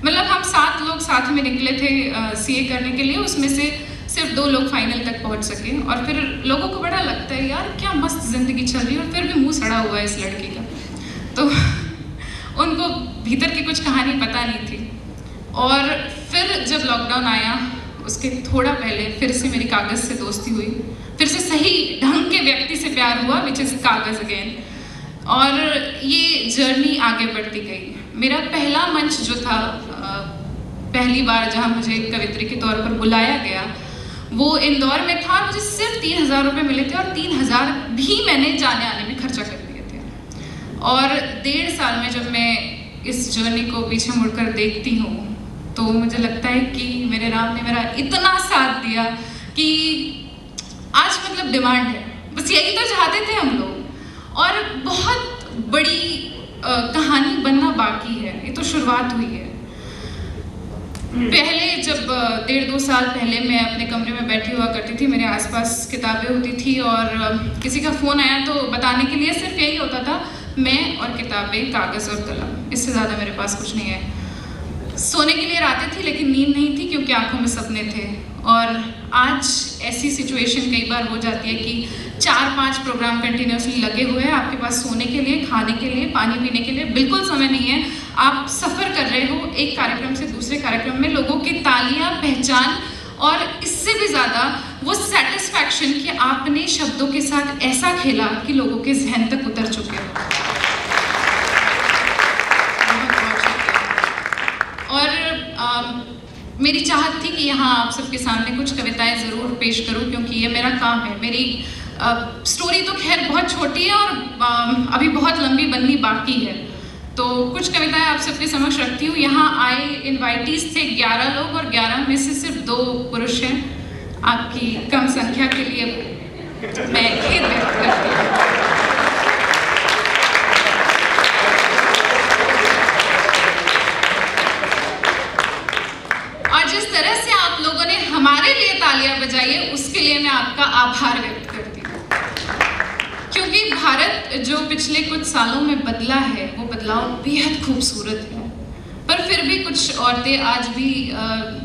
Speaker 8: मतलब हम 7 लोग साथ में निकले थे सीए करने के लिए, उसमें से सिर्फ 2 लोग फाइनल तक पहुंच सके। और फिर लोगों को बड़ा लगता है यार क्या मस्त ज़िंदगी चल रही है, और फिर भी मुंह सड़ा हुआ है इस लड़की का। तो उनको भीतर की कुछ कहानी पता नहीं थी। और फिर जब लॉकडाउन आया उसके थोड़ा पहले फिर से मेरी कागज़ से दोस्ती हुई, फिर से सही ढंग के व्यक्ति से प्यार हुआ, विच इज़ कागज़ अगेन। और ये जर्नी आगे बढ़ती गई। मेरा पहला मंच जो था, पहली बार जहाँ मुझे कवित्री के तौर पर बुलाया गया, वो इंदौर में था। मुझे सिर्फ 3000 रुपये मिले थे, और 3000 भी मैंने जाने आने में खर्चा कर दिए थे। और 1.5 साल में जब मैं इस जर्नी को पीछे मुड़कर देखती हूँ तो मुझे लगता है कि मेरे राम ने मेरा इतना साथ दिया कि आज मतलब डिमांड है। बस यही तो चाहते थे हम लोग, और बहुत बड़ी कहानी बनना बाकी है। ये तो शुरुआत हुई है। पहले जब 1.5-2 साल पहले मैं अपने कमरे में बैठी हुआ करती थी, मेरे आसपास किताबें होती थी, और किसी का फ़ोन आया तो बताने के लिए सिर्फ यही होता था, मैं और किताबें, कागज़ और कलम, इससे ज़्यादा मेरे पास कुछ नहीं है। सोने के लिए रातें थी लेकिन नींद नहीं थी, क्योंकि आंखों में सपने थे। और आज ऐसी सिचुएशन कई बार हो जाती है कि 4-5 प्रोग्राम कंटिन्यूसली लगे हुए हैं, आपके पास सोने के लिए, खाने के लिए, पानी पीने के लिए बिल्कुल समय नहीं है। आप सफ़र कर रहे हो एक कार्यक्रम से दूसरे कार्यक्रम में, लोगों की तालियां, पहचान, और इससे भी ज़्यादा वो सेटिस्फैक्शन कि आपने शब्दों के साथ ऐसा खेला कि लोगों के जहन तक उतर चुके हो। और मेरी चाहत थी कि यहाँ आप सबके सामने कुछ कविताएं ज़रूर पेश करूँ, क्योंकि ये मेरा काम है। मेरी स्टोरी तो खैर बहुत छोटी है और अभी बहुत लंबी बननी बाकी है, तो कुछ कविताएं आप सबके समक्ष रखती हूँ। यहाँ आए इनवाइटीज थे 11 लोग, और 11 में से सिर्फ 2 पुरुष हैं। आपकी कम संख्या के लिए मैं खेद व्यक्त करती हूँ। तालियां बजाइए, उसके लिए मैं आपका आभार व्यक्त करती हूँ। क्योंकि भारत जो पिछले कुछ सालों में बदला है, वो बदलाव बेहद खूबसूरत है, पर फिर भी कुछ औरतें आज भी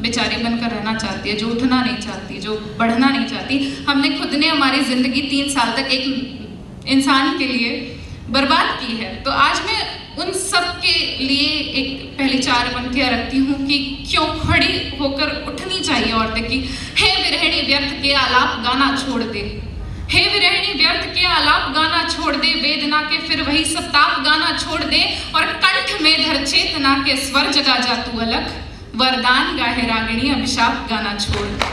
Speaker 8: बेचारी बनकर रहना चाहती है, जो उठना नहीं चाहती, जो बढ़ना नहीं चाहती। हमने खुद ने हमारी ज़िंदगी 3 साल तक एक इंसान के लिए बर्बाद की है। तो आज मैं उन सब के लिए एक पहली 4 पंक्तियाँ रखती हूँ कि क्यों खड़ी होकर उठनी चाहिए औरतें की। हे विरहिणी व्यर्थ के आलाप गाना छोड़ दे, हे विरहिणी व्यर्थ के आलाप गाना छोड़ दे, वेदना के फिर वही सब ताप गाना छोड़ दे, और कंठ में धर चेतना के स्वर जगा जा तू अलख, वरदान गाहे रागिणी अभिशाप गाना छोड़ दे।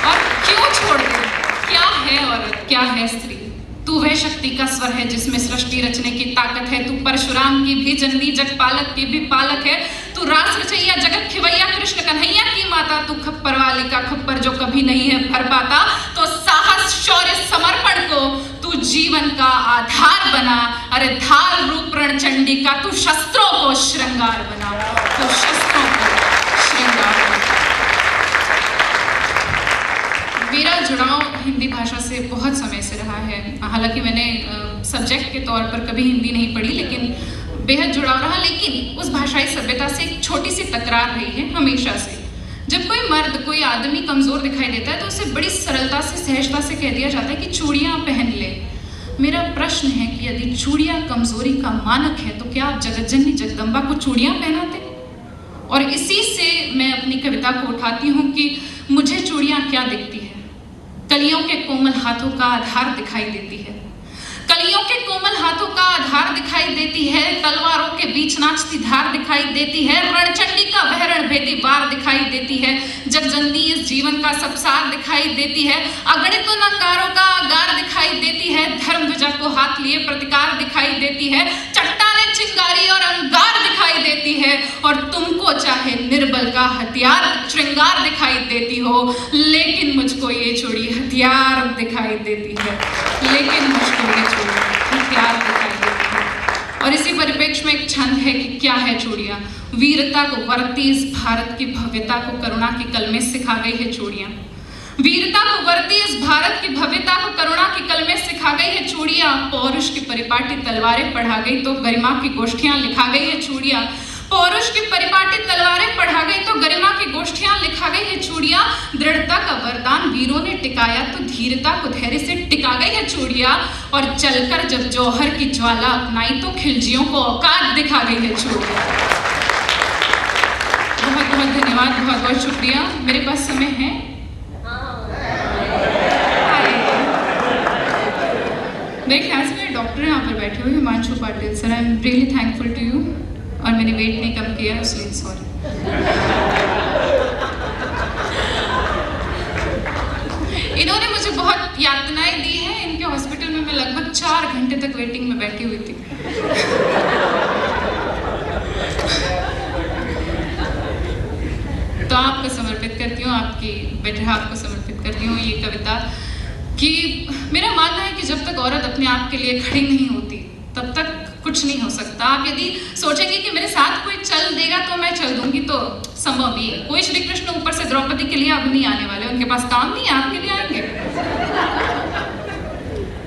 Speaker 8: और क्यों छोड़ दे? क्या है औरत, क्या है स्त्री? तू वह शक्ति का स्वर है जिसमें सृष्टि रचने की ताकत है। तू परशुराम की भी जननी, जगपालक की भी पालक है। तू रास रचैया, जगत खिवैया, कृष्ण कन्हैया की माता। तू खप्पर वाली का खप्पर जो कभी नहीं है भर पाता। तो साहस, शौर्य, समर्पण को तू जीवन का आधार बना। अरे धार रूप रणचंडी का तू शस्त्रों को श्रृंगार बना, तो शस्त्रों को श्रृंगार बना। मेरा जुड़ाव हिंदी भाषा से बहुत समय से रहा है। हालांकि मैंने सब्जेक्ट के तौर पर कभी हिंदी नहीं पढ़ी, लेकिन बेहद जुड़ाव रहा। लेकिन उस भाषाई सभ्यता से एक छोटी सी तकरार रही है हमेशा से। जब कोई मर्द, कोई आदमी कमज़ोर दिखाई देता है तो उसे बड़ी सरलता से, सहजता से कह दिया जाता है कि चूड़ियाँ पहन ले। मेरा प्रश्न है कि यदि चूड़ियाँ कमज़ोरी का मानक है तो क्या आप जगतजननी जगदम्बा को चूड़ियाँ पहनाते? और इसी से मैं अपनी कविता को उठाती हूँ कि मुझे चूड़ियाँ क्या दिखती है? कलियों के कोमल हाथों का आधार दिखाई देती है, कलियों के कोमल हाथों का आधार दिखाई देती है। तलवारों के बीच नाचती धार दिखाई देती है। रणचंडी का वह रणभेदी वार दिखाई देती है। जगजननी इस जीवन का सबसार दिखाई देती है। अगणित नंगारों का आगार दिखाई देती है। धर्म ध्वजा को हाथ लिए प्रतिकार दिखाई देती है। चट्टाने चिंगारी और अंगार दिखाई देती है। और तुमको चाहे निर्बल का हथियार श्रृंगार दिखाई देती हो, लेकिन मुझको ये चूड़ी हथियार दिखाई देती है, लेकिन मुझको ये चूड़ी हथियार दिखाई देती है। और इसी परिप्रेक्ष्य में एक छंद है कि क्या है चूड़ियाँ? वीरता को वर्ती इस भारत की भव्यता को करुणा की कलमे सिखा गई है चूड़ियाँ। वीरता को वर्ती इस भारत की भव्यता को करुणा की कलमे सिखा गई है चूड़ियाँ। पौरुष की परिपाटी तलवारें पढ़ा गई तो गरिमा की गोष्ठियाँ लिखा गई है चूड़ियाँ। पौरुष की परिपाटी तलवारें पढ़ा गई तो गरिमा की गोष्ठियाँ लिखा गई है चूड़ियाँ। दृढ़ता का वरदान वीरों ने टिकाया तो धीरता को धैर्य से टिका गई है चूड़ियाँ। और जलकर जब जौहर की ज्वाला अपनाई तो खिलजियों को औकात दिखा गई है चूड़ियाँ। बहुत बहुत धन्यवाद, बहुत बहुत शुक्रिया। मेरे पास समय है? मेरे ख्याल से मेरे डॉक्टर यहाँ पर बैठे हुए Himanshu Patil sir. I am really thankful to you. और मैंने वेट नहीं कम किया इसलिए सॉरी। इन्होंने मुझे बहुत यातनाएं दी हैं। इनके हॉस्पिटल में मैं लगभग 4 घंटे तक वेटिंग में बैठी हुई थी। तो आपको समर्पित करती हूँ, आपकी बेटे आपको समर्पित करती हूँ ये कविता। कि मेरा मानना है कि जब तक औरत अपने आप के लिए खड़ी नहीं होती तब तक कुछ नहीं हो सकता। आप यदि सोचेंगे कि मेरे साथ कोई चल देगा तो मैं चल दूंगी, तो संभव नहीं है। कोई श्री कृष्ण ऊपर से द्रौपदी के लिए अब नहीं आने वाले, उनके पास काम नहीं है, आपके लिए आएंगे।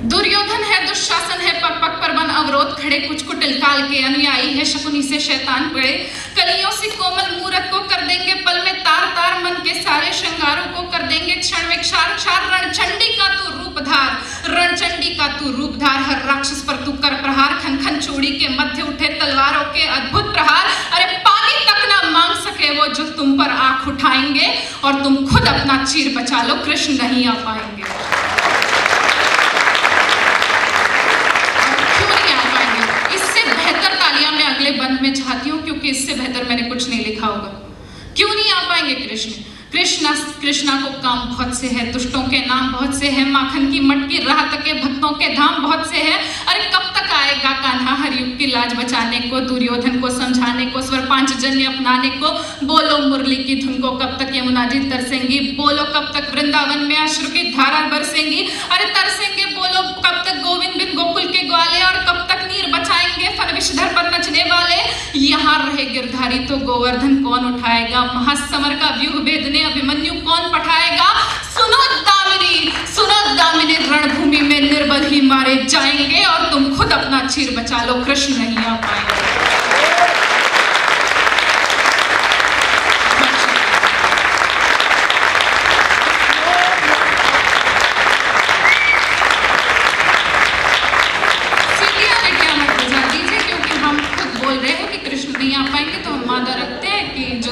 Speaker 8: दुर्योधन है, दुशासन है, पग पग पर बन अवरोध खड़े, कुछ कुटिल काल के अनुयायी है, शकुनी से शैतान पड़े। कलियों से कोमल मूरत को कर देंगे पल में तार तार, मन के सारे श्रृंगारों को कर देंगे क्षण में क्षार क्षार। रणचंडी का तू रूपधार, रणचंडी का तू रूपधार, हर राक्षस पर तू कर प्रहार। खन खन चूड़ी के मध्य उठे तलवारों के अद्भुत प्रहार। अरे पानी तक ना मांग सके वो जो तुम पर आंख उठाएंगे, और तुम खुद अपना चीर बचा लो, कृष्ण नहीं आ पाएंगे। तालियां मैं अगले बंद में चाहती हूँ, क्योंकि इससे बेहतर मैंने कुछ नहीं लिखा होगा। क्यों नहीं आ पाएंगे कृष्ण? कृष्णा को काम बहुत से है, दुष्टों के नाम बहुत से है, माखन की मटकी राह तके भक्तों के धाम बहुत से है। अरे कब तक आएगा कान्हा हर युग की लाज बचाने को, दुर्योधन को समझाने को, स्वर पांचजन्य अपनाने को। बोलो मुरली की धुन को कब तक यमुना जी तरसेंगी, बोलो कब तक वृंदावन में अश्रु की धारा बरसेंगी। अरे तरसेंगे बोलो कब तक गोविंद बिन गोकुल के ग्वाले, और कब तक नीर बचाएंगे फन विषधर पर नचने वाले। यहाँ संहार रहे गिरधारी तो गोवर्धन कौन उठाएगा, महासमर का व्यूह भेदने अभिमन्यु कौन पठाएगा। सुनो दामिनी रणभूमि में निर्बल ही मारे जाएंगे और तुम खुद अपना चीर बचा लो, कृष्ण नहीं आ पाएंगे।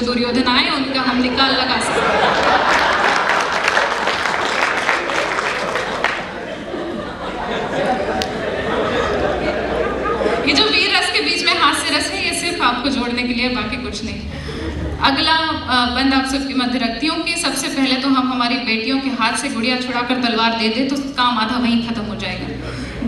Speaker 8: दुर्योधन आए उनका हम निकाल लगा सकते हैं। ये जो वीर रस के बीच में हास्य रस है, ये सिर्फ आपको जोड़ने के लिए, बाकी कुछ नहीं। अगला बंद आप सबके मध्य रखती हूँ कि सबसे पहले तो हम हमारी बेटियों के हाथ से गुड़िया छुड़ाकर तलवार दे दे तो काम आधा वहीं खत्म हो जाएगा।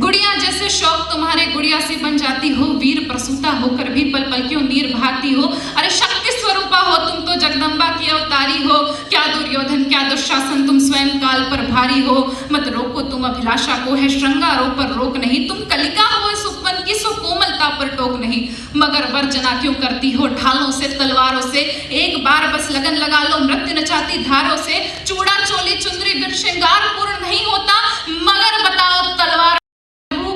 Speaker 8: गुड़िया जैसे शौक तुम्हारे गुड़िया से बन जाती हो, वीर प्रसूता होकर भी पल पल क्यों नीर बहाती हो। अरे शक्ति स्वरूपा हो तुम तो, जगदम्बा की अवतारी हो। क्या दुर्योधन क्या दुशासन, तुम स्वयं काल पर भारी हो। मत रोको तुम अभिलाषा को, है श्रृंगारों पर रोक नहीं। तुम कलिका हो इस उपवन की, सो कोमलता पर टोक नहीं। मगर वर्जना क्यों करती हो ढालों से तलवारों से। एक बार बस लगन लगा लो मृत्यु नचाती धारों से। चूड़ा चोली चुंदरी बिन श्रृंगार पूर्ण नहीं होता, मगर बताओ तलवार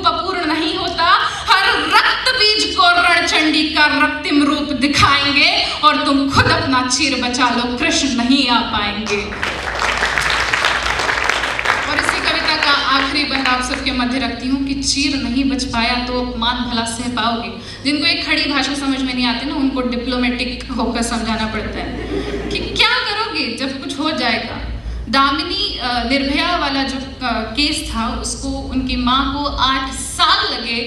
Speaker 8: अपूर्ण नहीं होता। हर रक्त बीज को रणचंडी का रक्तिम रूप दिखाएंगे और तुम खुद अपना चीर बचा लो, कृष्ण नहीं आ पाएंगे। और इसी कविता का आखिरी बंद आप सबके मध्य रखती हूँ कि चीर नहीं बच पाया तो अपमान भला सह पाओगे। जिनको एक खड़ी भाषा समझ में नहीं आती ना, उनको डिप्लोमेटिक होकर समझाना पड़ता है कि क्या करोगे जब कुछ हो जाएगा। दामिनी निर्भया वाला जो केस था, उसको उनकी माँ को 8 साल लगे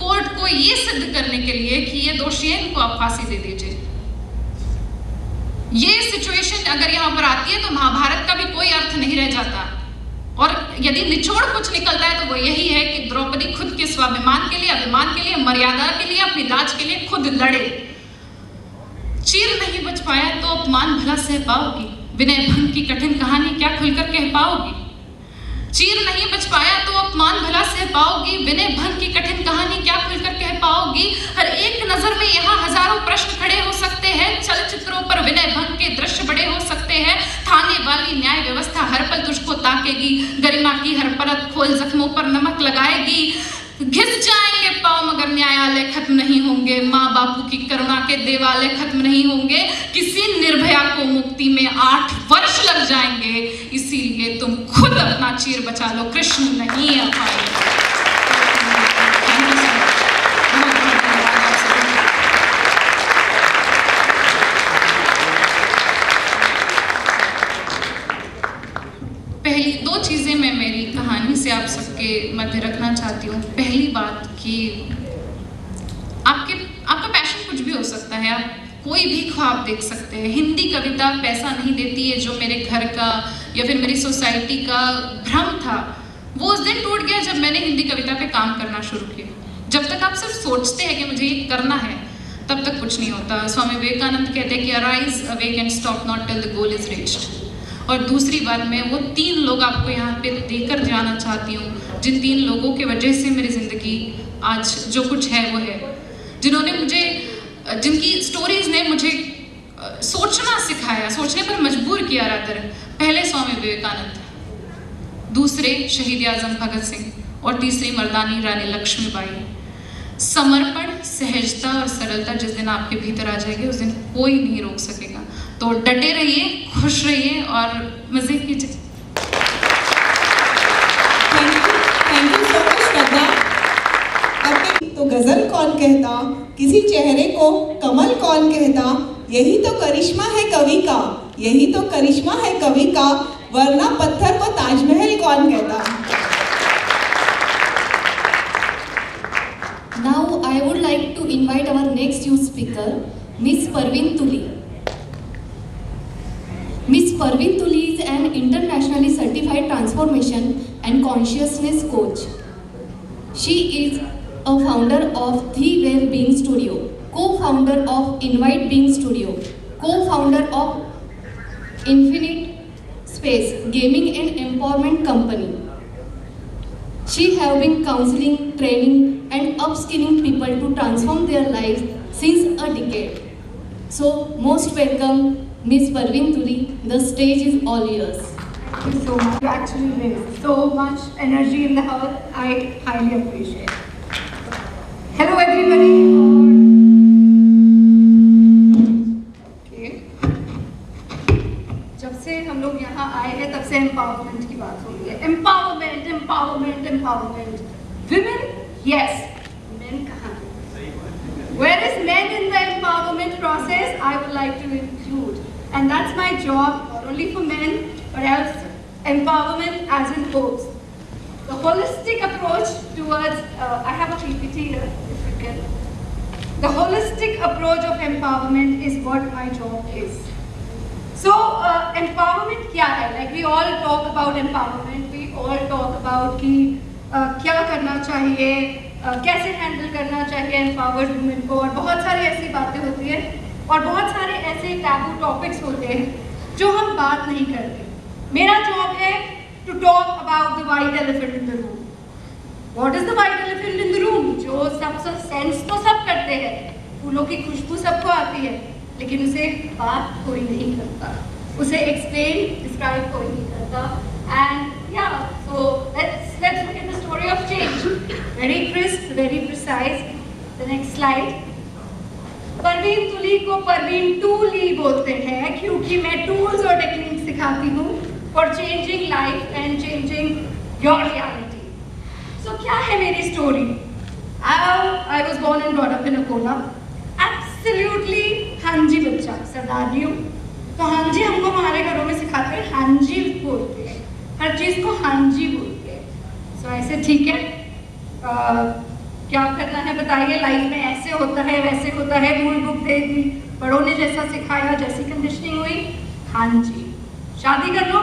Speaker 8: कोर्ट को ये सिद्ध करने के लिए कि ये दोषी है, इनको आप फांसी दे दीजिए। ये सिचुएशन अगर यहाँ पर आती है तो महाभारत का भी कोई अर्थ नहीं रह जाता। और यदि निचोड़ कुछ निकलता है तो वो यही है कि द्रौपदी खुद के स्वाभिमान के लिए, अभिमान के लिए, मर्यादा के लिए, अपनी लाज के लिए खुद लड़े। चीर नहीं बच पाया तो अपमान भला सह पाओगी, विनय भंग की कठिन कहानी क्या खुलकर कह पाओगी। चीर नहीं बच पाया तो अपमान भला सह पाओगी, विनय भंग की कठिन कहानी क्या खुलकर कह पाओगी। हर एक नजर में यहाँ हजारों प्रश्न खड़े हो सकते हैं, चलचित्रों पर विनय भंग के दृश्य बड़े हो सकते हैं। थाने वाली न्याय व्यवस्था हर पल तुझको ताकेगी, गरिमा की हर परत खोल जख्मों पर नमक लगाएगी। घिस जाएंगे पाँव मगर न्यायालय खत्म नहीं होंगे, माँ बापू की करुणा के देवालय खत्म नहीं होंगे। किसी निर्भया को मुक्ति में 8 वर्ष लग जाएंगे, इसीलिए तुम खुद अपना चीर बचा लो, कृष्ण नहीं आ पाएंगे। पहली 2 चीजें मैं मेरी कहानी से आप सबके मध्य रखना चाहती हूँ। पहली बात कि आपका पैशन कुछ भी हो सकता है, आप कोई भी ख्वाब देख सकते हैं। हिंदी कविता पैसा नहीं देती है, जो मेरे घर का या फिर मेरी सोसाइटी का भ्रम था वो उस दिन टूट गया जब मैंने हिंदी कविता पे काम करना शुरू किया। जब तक आप सिर्फ सोचते हैं कि मुझे ये करना है, तब तक कुछ नहीं होता। स्वामी विवेकानंद कहते हैं कि arise awake and stop not till the goal is reached. और दूसरी बात, मैं वो 3 लोग आपको यहाँ पे देकर जाना चाहती हूँ, जिन 3 लोगों की वजह से मेरी ज़िंदगी आज जो कुछ है वो है, जिन्होंने मुझे, जिनकी स्टोरीज ने मुझे सोचना सिखाया, सोचने पर मजबूर किया। रादर पहले स्वामी विवेकानंद, दूसरे शहीद आजम भगत सिंह और तीसरी मर्दानी रानी लक्ष्मीबाई। समर्पण, सहजता और सरलता जिस दिन आपके भीतर आ जाएगी, उस दिन कोई नहीं रोक सकेगा। तो डटे रहिए, खुश रहिए और मजे कीजिए।
Speaker 5: थैंक यू सो मच श्रद्धा। तो गजल कौन कहता, किसी चेहरे को कमल कौन कहता, यही तो करिश्मा है कवि का, यही तो करिश्मा है कवि का, वरना पत्थर को ताजमहल कौन कहता।
Speaker 1: Now I would like to invite our next youth speaker, Miss Parveen Tuli. Miss Parveen Tuli is an internationally certified transformation and consciousness coach. She is a founder of The Well-Being Studio, co-founder of Invite Being Studio, co-founder of Infinite Space Gaming and Empowerment Company. She have been counseling, training and upskilling people to transform their lives
Speaker 9: since a decade. So, most welcome, Ms. Parveen Tuli. The stage is all yours.
Speaker 10: Thank you so much. You actually raised so much energy in the house. I highly appreciate. Hello, everybody. Okay. जब से हम लोग यहाँ आए हैं तब से empowerment की बात हो रही है. Empowerment, empowerment, empowerment. Women, yes. Men कहाँ हैं? Where is men in the empowerment process? I would like to include, and that's my job, not only for men, but else empowerment as in hopes. The holistic approach towards, I have a PPT here, if you can. The holistic approach of empowerment is what my job is. So, empowerment क्या है? Like we all talk about empowerment, we all talk about कि क्या करना चाहिए, कैसे handle करना चाहिए empowered women को, और बहुत सारी ऐसी बातें होती हैं और बहुत सारे ऐसे टैबू टॉपिक्स होते हैं जो हम बात नहीं करते. मेरा जॉब है to talk about the white elephant in the room. What is the white elephant in the room? जो सबसे सेंस तो सब करते हैं, फूलों की खुशबू सबको आती है, लेकिन उसे बात कोई नहीं करता, उसे एक्सप्लेन डिस्क्राइब कोई नहीं करता. And yeah, so let's look at the story of change. Very crisp, very precise. The next slide. Parveen तुली को परवीन टूली बोलते हैं क्योंकि मैं टूल्स और टेक्निक सिखाती हूँ for changing life and changing your reality. So क्या है मेरी story? I was born and brought up in Akola. Absolutely हांजी बच्चा, सरदारनी हूँ. तो हांजी हमको हमारे घरों में सिखाते हैं, हांजी बोलते हैं, हर चीज़ को हांजी बोलते हैं. So ऐसे ठीक है, क्या करना है बताइए. लाइफ में ऐसे होता है, वैसे होता है, रूल बुक दे दी, बड़ों ने जैसा सिखाया, जैसी कंडीशनिंग हुई, हांजी. शादी कर लो,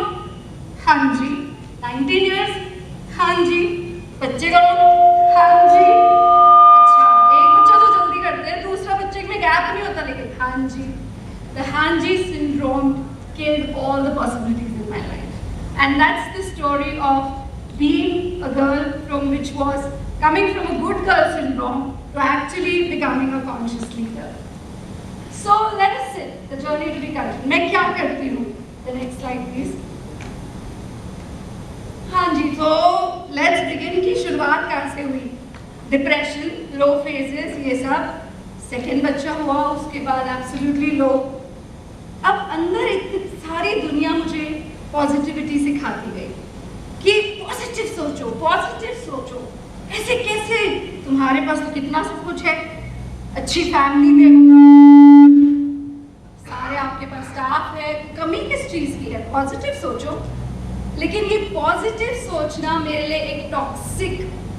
Speaker 10: हांजी. 19 years, हांजी. बच्चे करो, हांजी. अच्छा, एक बच्चा तो जल्दी करते हैं, दूसरा बच्चे में गैप नहीं होता, लेकिन हांजी. The Hanji syndrome killed all the possibilities in my life. And that's the story of being a girl from which was coming from a good girl syndrome to actually becoming a conscious leader. So let us see the journey to becoming. मैं क्या करती हूँ? The next slide please. हाँ जी, तो let's begin की शुरुआत कहाँ से हुई? Depression, low phases, ये सब. Second बच्चा हुआ, उसके बाद absolutely low. अब अंदर इतनी सारी दुनिया मुझे पॉजिटिविटी सिखाती गई कि पॉजिटिव सोचो, पॉजिटिव सोचो. ऐसे कैसे? तुम्हारे पास तो कितना सब कुछ है, अच्छी फैमिली में हो, सारे आपके पास स्टाफ है, कमी किस चीज़ की है? पॉजिटिव सोचो. लेकिन ये पॉजिटिव सोचना मेरे लिए एक टॉक्सिक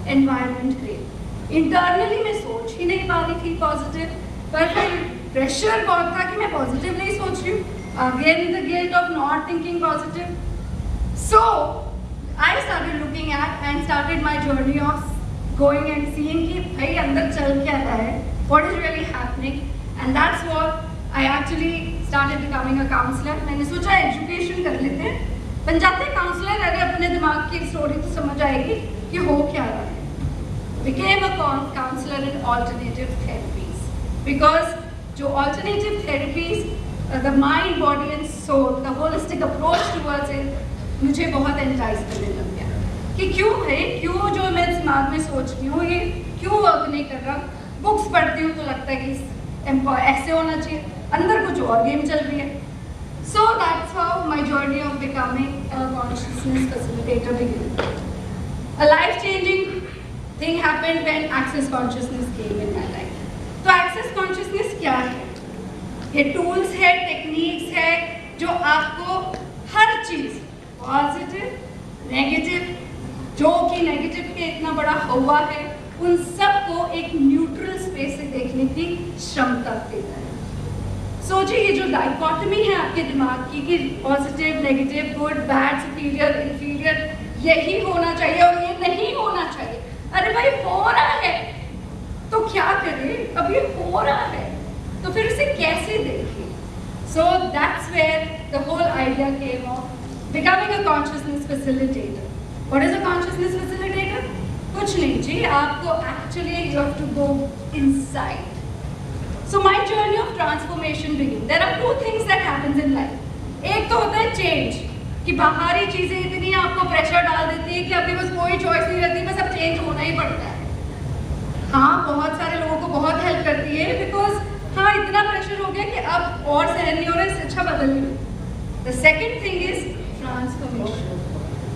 Speaker 10: एनवायरनमेंट क्रिएट. इंटरनली मैं सोच ही नहीं पा रही थी पॉजिटिव, पर फिर प्रेशर बहुत था कि मैं पॉजिटिव नहीं सोच रही हूँ. Again the guilt of not thinking positive. So I started looking at and started my journey of going and seeing कि भाई अंदर चल क्या रहा है, what is really happening. And that's what I actually started becoming a counsellor. मैंने सोचा education कर लेते हैं, बन जाते हैं काउंसलर, अरे अपने दिमाग की स्टोरी तो समझ आएगी कि हो क्या रहा है. Became a counsellor in alternative therapies because जो alternative therapies, the mind, body and soul, the holistic approach towards it, मुझे बहुत एंटाइज करने लग गया कि क्यों है, क्यों जो मैं दिमाग में सोच रही हूँ ये क्यों वर्क नहीं कर रहा. बुक्स पढ़ती हूँ तो लगता है कि ऐसे होना चाहिए, अंदर कुछ और गेम चल रही है. So that's how my journey of becoming a consciousness facilitator began. A life-changing thing happened when access consciousness came in my life. तो एक्सेस कॉन्शियसनेस क्या है? ये टूल्स है, टेक्निक्स है जो आपको हर चीज़ पॉजिटिव, नेगेटिव, जो कि नेगेटिव के इतना बड़ा हवा है, उन सबको एक न्यूट्रल स्पेस से देखने की क्षमता देता है. सोचिए ये जो डाइकोटमी है आपके दिमाग की कि positive, negative, good, bad, superior, inferior, यही होना चाहिए और ये नहीं होना चाहिए. अरे भाई हो रहा है तो क्या करें? अब ये हो रहा है तो फिर उसे कैसे देखें? So that's where the whole idea came of becoming a consciousness facilitator. What is a consciousness facilitator? कुछ नहीं जी, आपको actually you have to go inside. So my journey of transformation begins. There are two things that happens in life. एक तो होता है change, कि बाहरी चीजें इतनी आपको प्रेशर डाल देती है कि आपके पास कोई चॉइस नहीं रहती, बस अब चेंज होना ही पड़ता है। हाँ, बहुत सारे लोगों को बहुत हेल्प करती है, बिकॉज हाँ इतना प्रेशर हो गया कि अब और सहन नहीं हो रहा, इससे अच्छा बदल लो। The second thing is transformation,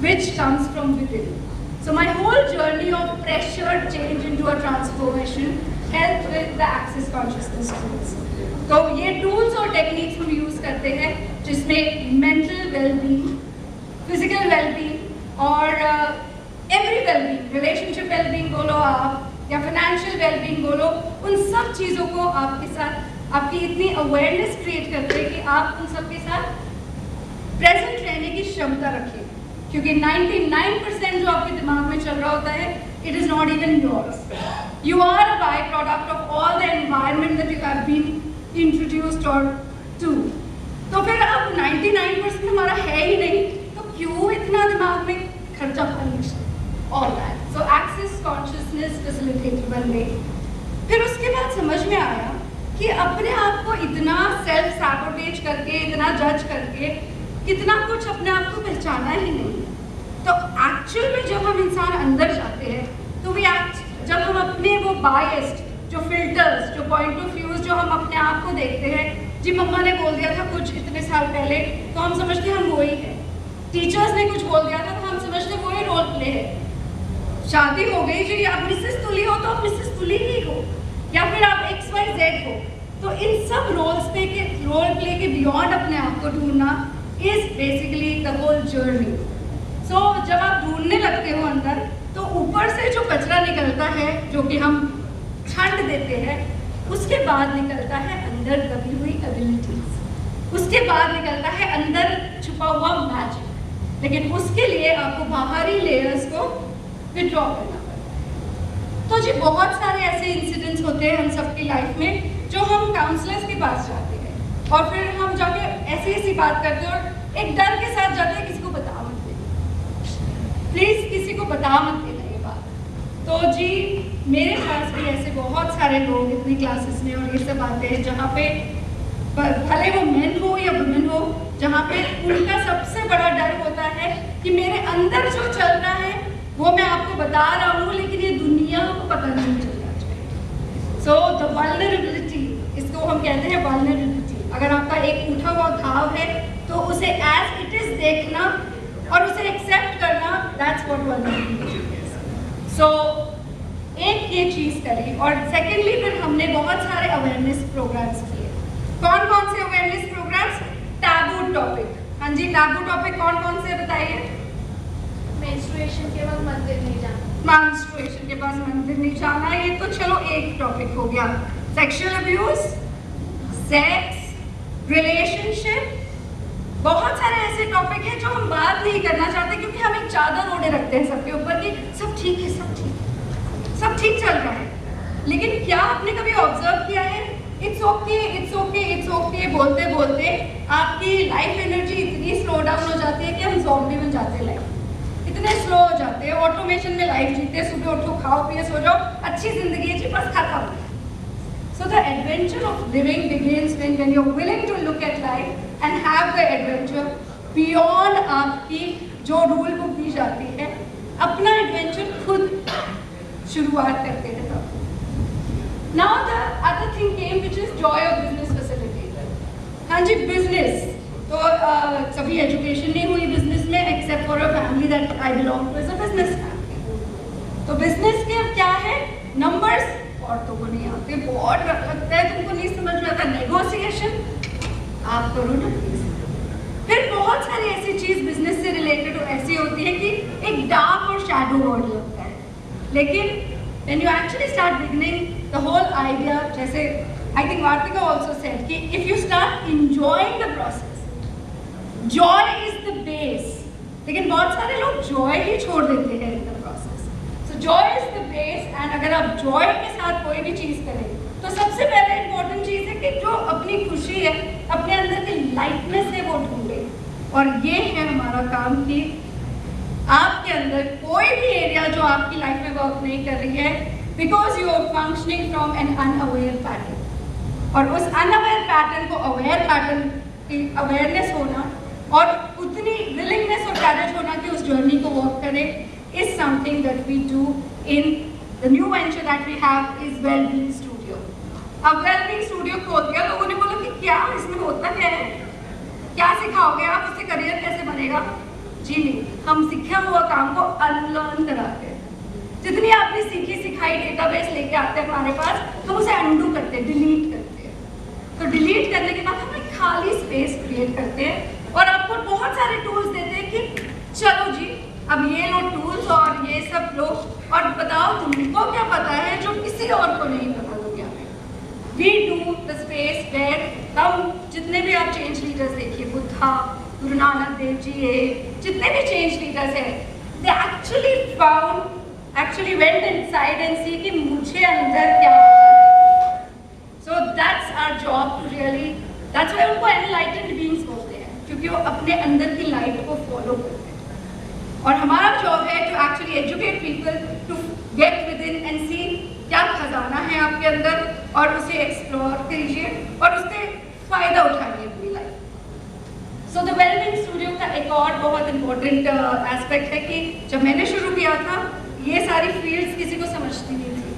Speaker 10: which comes from within. So my whole journey of pressure change into a transformation helped with the access consciousness tools. तो ये tools और techniques हम use करते हैं जिसमें mental well-being, physical well-being और every well-being, relationship well-being बोलो आप या financial well-being बोलो, उन सब चीज़ों को आपके साथ आपकी इतनी awareness create करते हैं कि आप उन सब के साथ present रहने की क्षमता रखें, क्योंकि 99% जो आपके दिमाग में चल रहा होता है, it is not even yours. You are a byproduct of all the environment that you have been introduced or to. तो फिर अब 99% हमारा है ही नहीं, तो क्यों इतना दिमाग में खर्चा पानी? All that. So access consciousness facilitator बन गई। फिर उसके बाद समझ में आया कि अपने आप को इतना self sabotage करके, इतना जज करके, कितना कुछ अपने आप को पहचाना ही नहीं। तो एक्चुअल में जब हम इंसान अंदर जाते हैं तो जब हम अपने वो बायस्ड जो फिल्टर्स, जो पॉइंट ऑफ व्यूज जो हम अपने आप को देखते हैं, जी मम्मा ने बोल दिया था कुछ इतने साल पहले तो हम समझते हैं हम वही है, टीचर्स ने कुछ बोल दिया था तो हम समझते हैं वही रोल प्ले है, शादी हो गई जी आप मिसेस तुली हो तो आप मिसेस तुली ही हो, या फिर आप XYZ हो। तो इन सब रोल प्ले के बियॉन्ड अपने आप को ढूंढना is basically the whole journey. So जब आप ढूंढने लगते हो अंदर, तो ऊपर से जो कचरा निकलता है, जो कि हम छांट देते हैं, उसके बाद निकलता है अंदर दबी हुई एबिलिटीज, उसके बाद निकलता है अंदर छुपा हुआ मैजिक। लेकिन उसके लिए आपको बाहरी लेयर्स को विड्रॉ करना पड़ता है। तो जी बहुत सारे ऐसे इंसिडेंट्स होते हैं हम सबकी लाइफ में, जो हम काउंसलर्स के पास जाते हैं और फिर हम जाके ऐसी बात करते हैं और एक डर के साथ जाते हैं, किसी को बता मत देना, प्लीज किसी को बता मत देना ये बात। तो जी मेरे पास भी ऐसे बहुत सारे लोग इतनी क्लासेस में और ये सब आते हैं जहाँ पे भले वो मेन हो या वुमेन हो, जहाँ पे उनका सबसे बड़ा डर होता है कि मेरे अंदर जो चल रहा है वो मैं आपको बता रहा हूँ, लेकिन ये दुनिया को पता नहीं चलना चाहिए। सो द वल्नरेबिलिटी, इसको हम कहते हैं वल्नरेबिलिटी। अगर आपका एक उठा हुआ घाव है तो उसे एज इट इज देखना और उसे एक्सेप्ट करना, दैट्स व्हाट वल्नरेबिलिटी इज। सो एक ये चीज करी, और सेकेंडली फिर हमने बहुत सारे अवेयरनेस प्रोग्राम्स किए। कौन कौन से अवेयरनेस प्रोग्राम्स? Taboo topic. हाँ जी, टैबू टॉपिक कौन कौन से बताइए?
Speaker 6: मेंस्ट्रुएशन के बाद मंदिर नहीं जाना,
Speaker 10: मेंस्ट्रुएशन के पास मंदिर नहीं जाना, ये तो चलो एक टॉपिक हो गया। सेक्सुअल अब्यूज, सेक्स, रिलेशनशिप, बहुत सारे ऐसे टॉपिक हैं जो हम बात नहीं करना चाहते, क्योंकि हम एक चादर ओढ़े रखते हैं सबके ऊपर कि सब ठीक है, सब ठीक चल रहा है। लेकिन क्या आपने कभी ऑब्जर्व किया है, it's okay it's okay it's okay बोलते बोलते आपकी लाइफ एनर्जी इतनी स्लो डाउन हो जाती है कि हम ज़ॉम्बी बन जाते हैं, लाइफ इतने स्लो हो जाते हैं, ऑटोमेशन में लाइफ जीते, सुबह उठो, खाओ पिए, सो जाओ, अच्छी जिंदगी है जी, बस खत्म। So the adventure of living begins when you're willing to look at life and have the adventure beyond आपकी जो रूल बुक दी जाती है, अपना एडवेंचर खुद शुरुआत करते हैं तब। Now the other thing came which is joy of business facilitator. हाँ जी, बिजनेस तो सभी एजुकेशन नहीं हुई बिजनेस में, except for a family that I belong to, is a business family. तो बिजनेस के अब क्या है, नंबर्स औरतों को नहीं आते, बहुत डर लगता है, तुमको नहीं समझ में आता, नेगोशिएशन आप करो ना प्लीज। फिर बहुत सारी ऐसी चीज बिजनेस से रिलेटेड ऐसी होती है कि एक डार्क और शैडो वर्ल्ड लगता है, लेकिन when you actually start beginning the whole idea, जैसे I think Vartika also said कि if you start enjoying the process, joy is the base, लेकिन बहुत सारे लोग joy ही छोड़ देते हैं in the process. So joy is the base, and अगर आप joy के साथ कोई भी चीज़ करें तो सबसे पहले important चीज़ है कि जो अपनी खुशी है, अपने अंदर की lightness है, वो ढूंढे। और ये है हमारा काम कि आपके अंदर कोई भी एरिया जो आपकी लाइफ में वर्क नहीं कर रही है, because you are functioning from an unaware pattern, और उस अनअवेयर पैटर्न को अवेयर पैटर्न की अवेयरनेस होना और उतनी विलिंगनेस और करेज होना कि उस जर्नी को वॉक करें is something that we do in the new venture that we have is wellbeing studio. अब वेलबींग स्टूडियो खोल दिया, लोगों ने बोला कि क्या इसमें होता क्या है, क्या सिखाओगे आप, उससे करियर कैसे बनेगा? जी नहीं, हम सीखा हुआ काम को अनलर्न कराते हैं। जितनी आपने सीखी सिखाई डेटाबेस लेके आते हैं हमारे पास, हम उसे अनडू करते हैं, डिलीट करते हैं। तो डिलीट करने के बाद हम एक खाली स्पेस क्रिएट करते हैं और आपको बहुत सारे टूल्स देते हैं कि चलो जी अब ये लो टूल्स और ये सब लो और बताओ तुमको क्या पता है जो किसी और को नहीं पता दुनिया में। We do the space where हम जितने भी आप चेंज लीडर्स देखिए, बुद्धा, गुरु नानक देव जी, ये जितने भी चेंज लीडर्स हैं, दे actually went inside and see कि मुझे अंदर क्या होता है। So that's our job to really, that's why उनको enlightened beings बोलते हैं, क्योंकि वो अपने अंदर की लाइट को फॉलो करते हैं। और हमारा जॉब है to actually educate people to get within and see क्या खजाना है आपके अंदर और उसे एक्सप्लोर कीजिए और उससे फायदा उठाइए अपनी life. So the wellbeing studio का एक और बहुत इंपॉर्टेंट एस्पेक्ट है कि जब मैंने शुरू किया था ये सारी फील्ड्स किसी को समझती नहीं थी।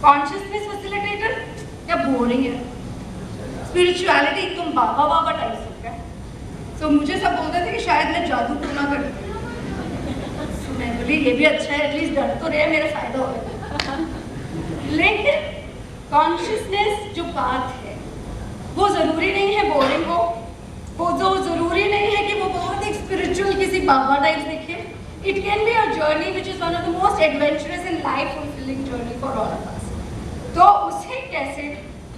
Speaker 10: कॉन्शियसनेस फैसिलिटेटर क्या बोरिंग है, स्पिरिचुअलिटी तुम बाबा बाबा टाइप से क्या। सो मुझे सब बोलते थे कि शायद मैं जादू टूना कर दूँ। so, मैं बोली ये भी अच्छा है, एटलीस्ट डर तो रहे, मेरा फायदा होगा। लेकिन कॉन्शियसनेस जो बात है वो जरूरी नहीं है बोरिंग हो, वो जो जरूरी नहीं है कि वो बहुत एक स्पिरिचुअल किसी बाबा टाइप दिखे। It can be a journey which is one of the most adventurous and life-fulfilling journey for all of us. तो उसे कैसे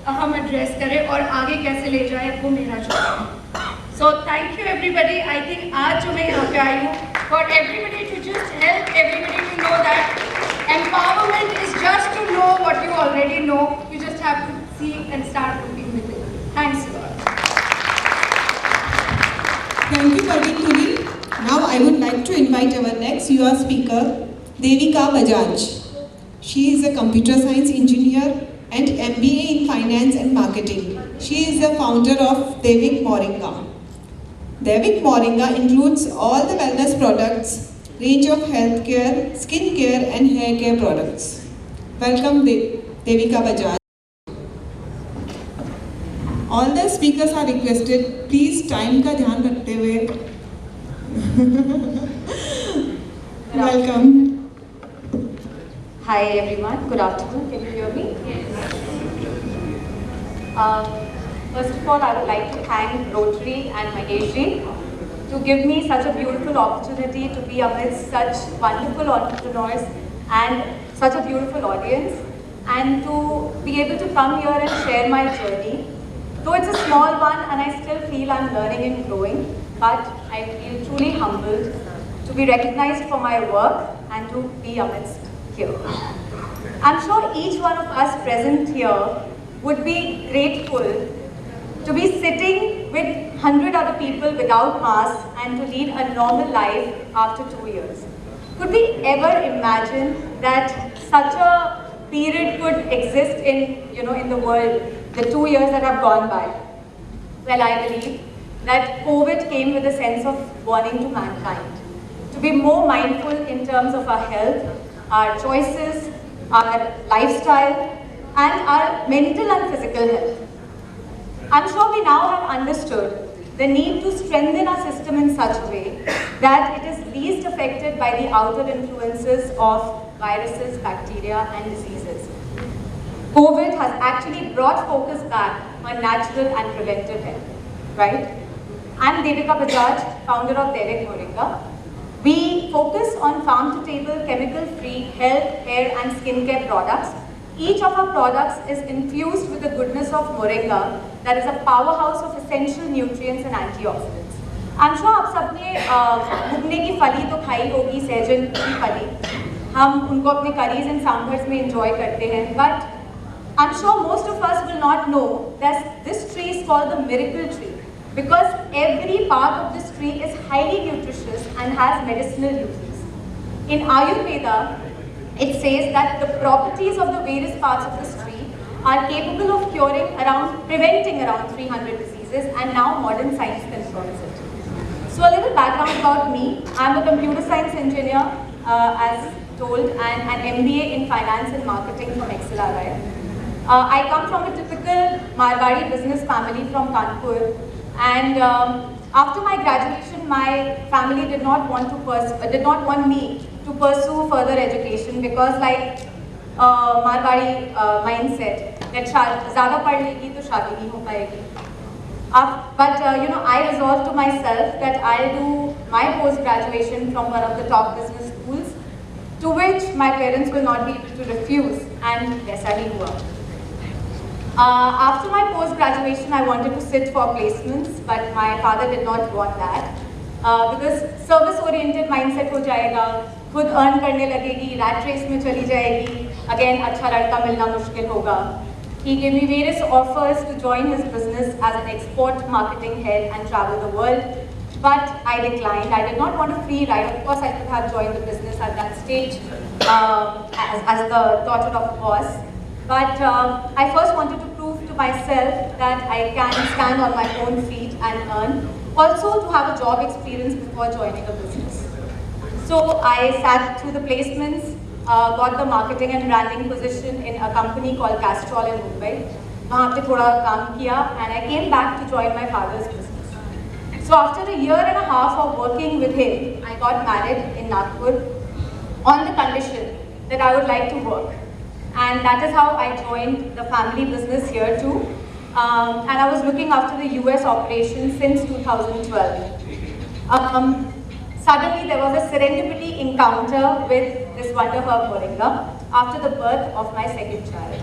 Speaker 10: हम एड्रेस करें और आगे कैसे ले जाए वो मेरा जॉब है। So thank you everybody. I think आज जो मैं यहाँ पे आई हूँ for everybody to just help everybody to know that empowerment is just to know what you already know. You just have to see and start looking with it. Thanks a lot.
Speaker 5: Thank you, Parveen Tuli. Now I would like to invite our next UR speaker, Devika Bajaj. She is a computer science engineer and MBA in finance and marketing. She is the founder of Devik Moringa. Devik Moringa includes all the wellness products, range of healthcare, skincare and hair care products. Welcome Devika Bajaj. All the speakers are requested, please time का ध्यान रखते हुए welcome.
Speaker 11: Hi everyone, good afternoon, can you hear me? Yes. First of all, I would like to thank Rotary and Maheshji to give me such a beautiful opportunity to be amidst such wonderful entrepreneurs and such a beautiful audience, and to be able to come here and share my journey. Though it's a small one and I still feel I'm learning and growing, but I feel truly humbled to be recognized for my work and to be amidst here. I'm sure each one of us present here would be grateful to be sitting with 100 other people without masks and to lead a normal life after 2 years. Could we ever imagine that such a period could exist in the world, the 2 years that have gone by? Well, I believe that COVID came with a sense of warning to mankind, to be more mindful in terms of our health, our choices, our lifestyle, and our mental and physical health. I'm sure we now have understood the need to strengthen our system in such a way that it is least affected by the outer influences of viruses, bacteria, and diseases. COVID has actually brought focus back on natural and preventive health, right? I'm Devika Bajaj, founder of Devik Moringa. We focus on farm-to-table, chemical-free health, hair, and skincare products. Each of our products is infused with the goodness of Moringa, that is a powerhouse of essential nutrients and antioxidants. I'm sure आप सबने भुगने की फली तो खाई होगी, सहजन की फली. हम उनको अपने curries and सांभर्स में enjoy करते हैं, but I'm sure most of us will not know that this tree is called the miracle tree, because every part of this tree is highly nutritious and has medicinal uses. In Ayurveda, it says that the properties of the various parts of this tree are capable of preventing around 300 diseases, and now modern science confirms it. So a little background about me. I'm a computer science engineer, as told, and an MBA in finance and marketing from XLRI. I come from a typical Marwari business family from Kanpur, and after my graduation, my family did not want me to pursue further education because, like Marwari mindset, that ज़्यादा पढ़ लेगी तो शादी नहीं हो पाएगी. But I resolved to myself that I'll do my post-graduation from one of the top business schools, to which my parents will not be able to refuse, and वैसा ही हुआ. After my post-graduation, I wanted to sit for placements, but my father did not want that because service-oriented mindset हो जाएगा, खुद earn करने लगेगी, rat race में चली जाएगी, again अच्छा लड़का मिलना मुश्किल होगा. He gave me various offers to join his business as an export marketing head and travel the world, but I declined. I did not want a free ride. Of course, I could have joined the business at that stage as the daughter of a boss. But I first wanted to prove to myself that I can stand on my own feet and earn. Also to have a job experience before joining a business. So I sat through the placements, got the marketing and branding position in a company called Castrol in Mumbai. वहाँ पे थोड़ा काम किया, and I came back to join my father's business. So after a year and a half of working with him, I got married in Nagpur on the condition that I would like to work. And that is how I joined the family business here too. And I was looking after the US operations since 2012. Suddenly there was a serendipity encounter with this wonder herb moringa after the birth of my second child.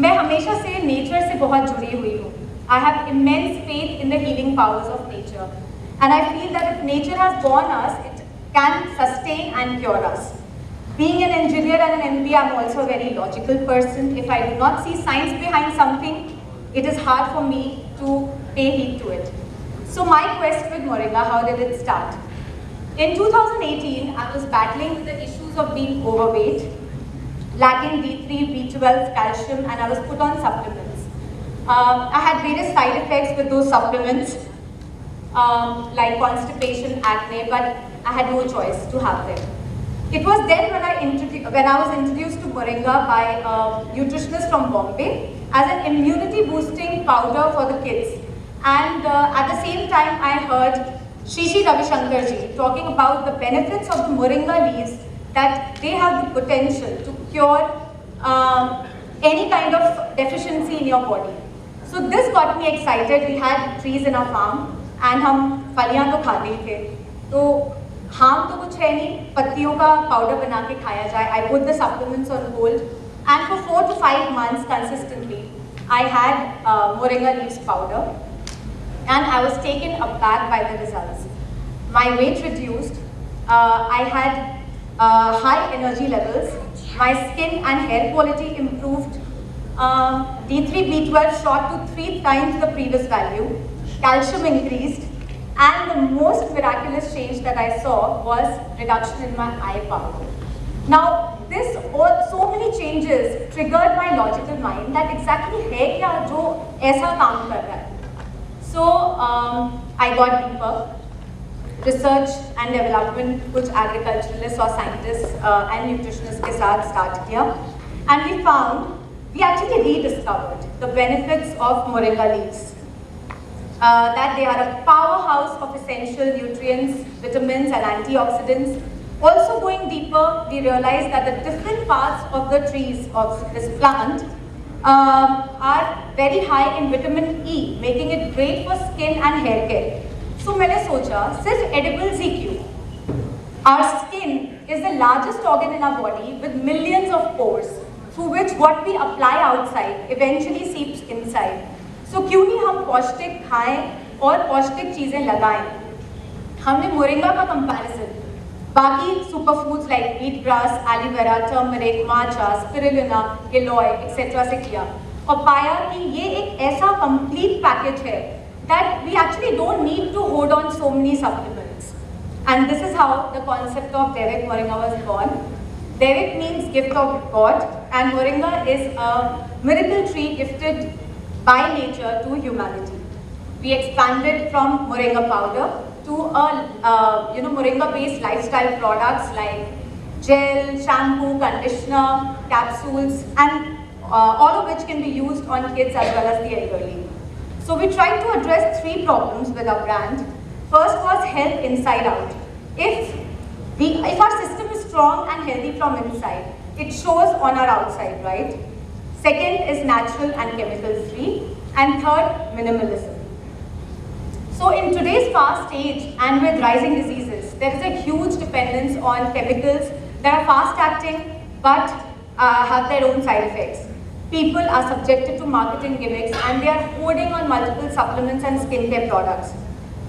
Speaker 11: मैं हमेशा से nature से बहुत जुड़ी हुई हूँ. I have immense faith in the healing powers of nature. And I feel that if nature has born us, it can sustain and cure us. Being an engineer and an MBA, I'm also a very logical person. If I do not see science behind something, it is hard for me to pay heed to it. So my quest with moringa, how did it start? In 2018, I was battling with the issues of being overweight, lacking D3, B12, calcium, and I was put on supplements. I had various side effects with those supplements, like constipation, acne, but I had no choice to have them. It was then when I was introduced to moringa by a nutritionist from Bombay as an immunity boosting powder for the kids. And at the same time, I heard Shishi Ravi Shankar ji talking about the benefits of the moringa leaves, that they have the potential to cure any kind of deficiency in your body. So this got me excited. We had trees in our farm and हम फलियां तो खाते ही थे. तो harm तो कुछ है नहीं, पत्तियों का powder बना के खाया जाए. I put the supplements on hold, and for 4 to 5 months consistently, I had moringa leaves powder, and I was taken aback by the results. My weight reduced. I had high energy levels. My skin and hair quality improved. D3, B12 shot to 3 times the previous value. Calcium increased. And the most miraculous change that I saw was reduction in my eye power. Now, so many changes triggered my logical mind that exactly है क्या जो ऐसा काम कर रहा है. So I got deeper. Research and development कुछ agriculturalists or scientists and nutritionists के साथ start किया, and we actually rediscovered the benefits of moringa leaves. That they are a powerhouse of essential nutrients, vitamins and antioxidants. Also going deeper, we realized that the different parts of the trees of this plant are very high in vitamin E, making it great for skin and hair care. So मैंने सोचा, सिर्फ edibles ही क्यों? Our skin is the largest organ in our body with millions of pores, through which what we apply outside eventually seeps inside. So क्यों नहीं हम पौष्टिक खाएं और पौष्टिक चीजें लगाएं? हमने मोरिंगा का कंपैरिजन बाकी superfoods like wheatgrass, aloe vera, turmeric, matcha, spirulina, giloy etcetera से किया और पाया कि ये एक ऐसा कंप्लीट पैकेज है that we actually don't need to hold on so many supplements. And this is how the concept of Devik Moringa was born. Devik means gift of God, and Moringa is a miracle tree gifted by nature to humanity. We expanded from Moringa powder to Moringa-based lifestyle products like gel, shampoo, conditioner, capsules, and all of which can be used on kids as well as the elderly. So we tried to address 3 problems with our brand. First was health inside out. If our system is strong and healthy from inside, it shows on our outside, right? Second is natural and chemical free. And third, minimalism. So in today's fast age and with rising diseases, there is a huge dependence on chemicals that are fast acting but have their own side effects. People are subjected to marketing gimmicks and they are hoarding on multiple supplements and skincare products.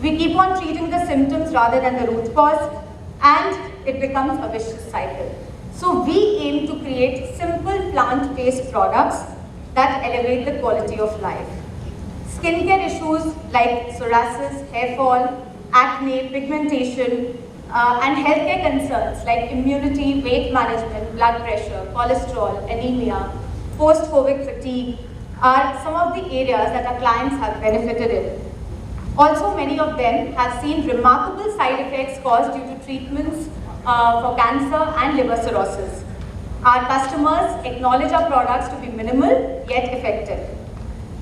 Speaker 11: We keep on treating the symptoms rather than the root cause, and it becomes a vicious cycle. So we aim to create simple plant-based products that elevate the quality of life. Skincare issues like psoriasis, hair fall, acne, pigmentation, and healthcare concerns like immunity, weight management, blood pressure, cholesterol, anemia, post-COVID fatigue are some of the areas that our clients have benefited in. Also, many of them have seen remarkable side effects caused due to treatments for cancer and liver cirrhosis. Our customers acknowledge our products to be minimal yet effective.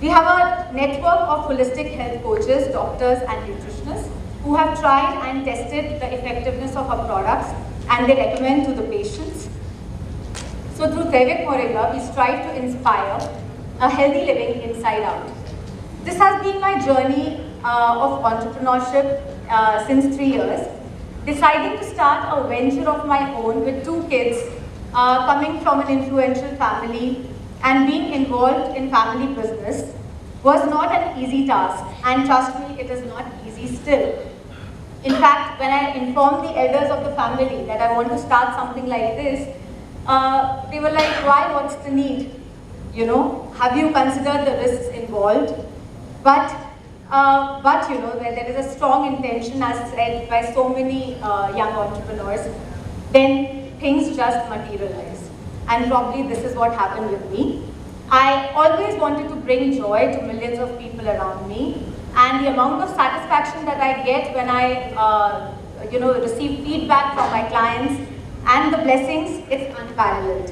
Speaker 11: We have a network of holistic health coaches, doctors and nutritionists who have tried and tested the effectiveness of our products and they recommend to the patients. So through Devik Moringa, we strive to inspire a healthy living inside out. This has been my journey of entrepreneurship since 3 years. Deciding to start a venture of my own with 2 kids, coming from an influential family and being involved in family business was not an easy task, and trust me, it is not easy still. In fact, when I informed the elders of the family that I want to start something like this, they were like, why, what's the need? You know, have you considered the risks involved? But you know, where there is a strong intention as said by so many young entrepreneurs, then things just materialize. And probably this is what happened with me. I always wanted to bring joy to millions of people around me, and the amount of satisfaction that I get when I receive feedback from my clients and the blessings, it's unparalleled.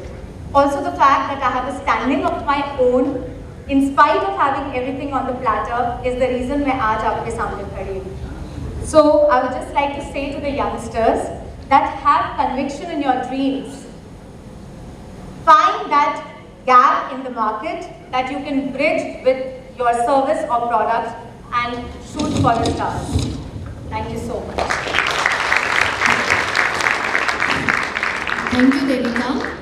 Speaker 11: Also the fact that I have a standing of my own in spite of having everything on the platter is the reason मैं आज आपके सामने खड़ी हूँ. So I would just like to say to the youngsters that have conviction in your dreams. Find that gap in the market that you can bridge with your service or product and shoot for the stars. Thank you so much.
Speaker 9: Thank you, Devika.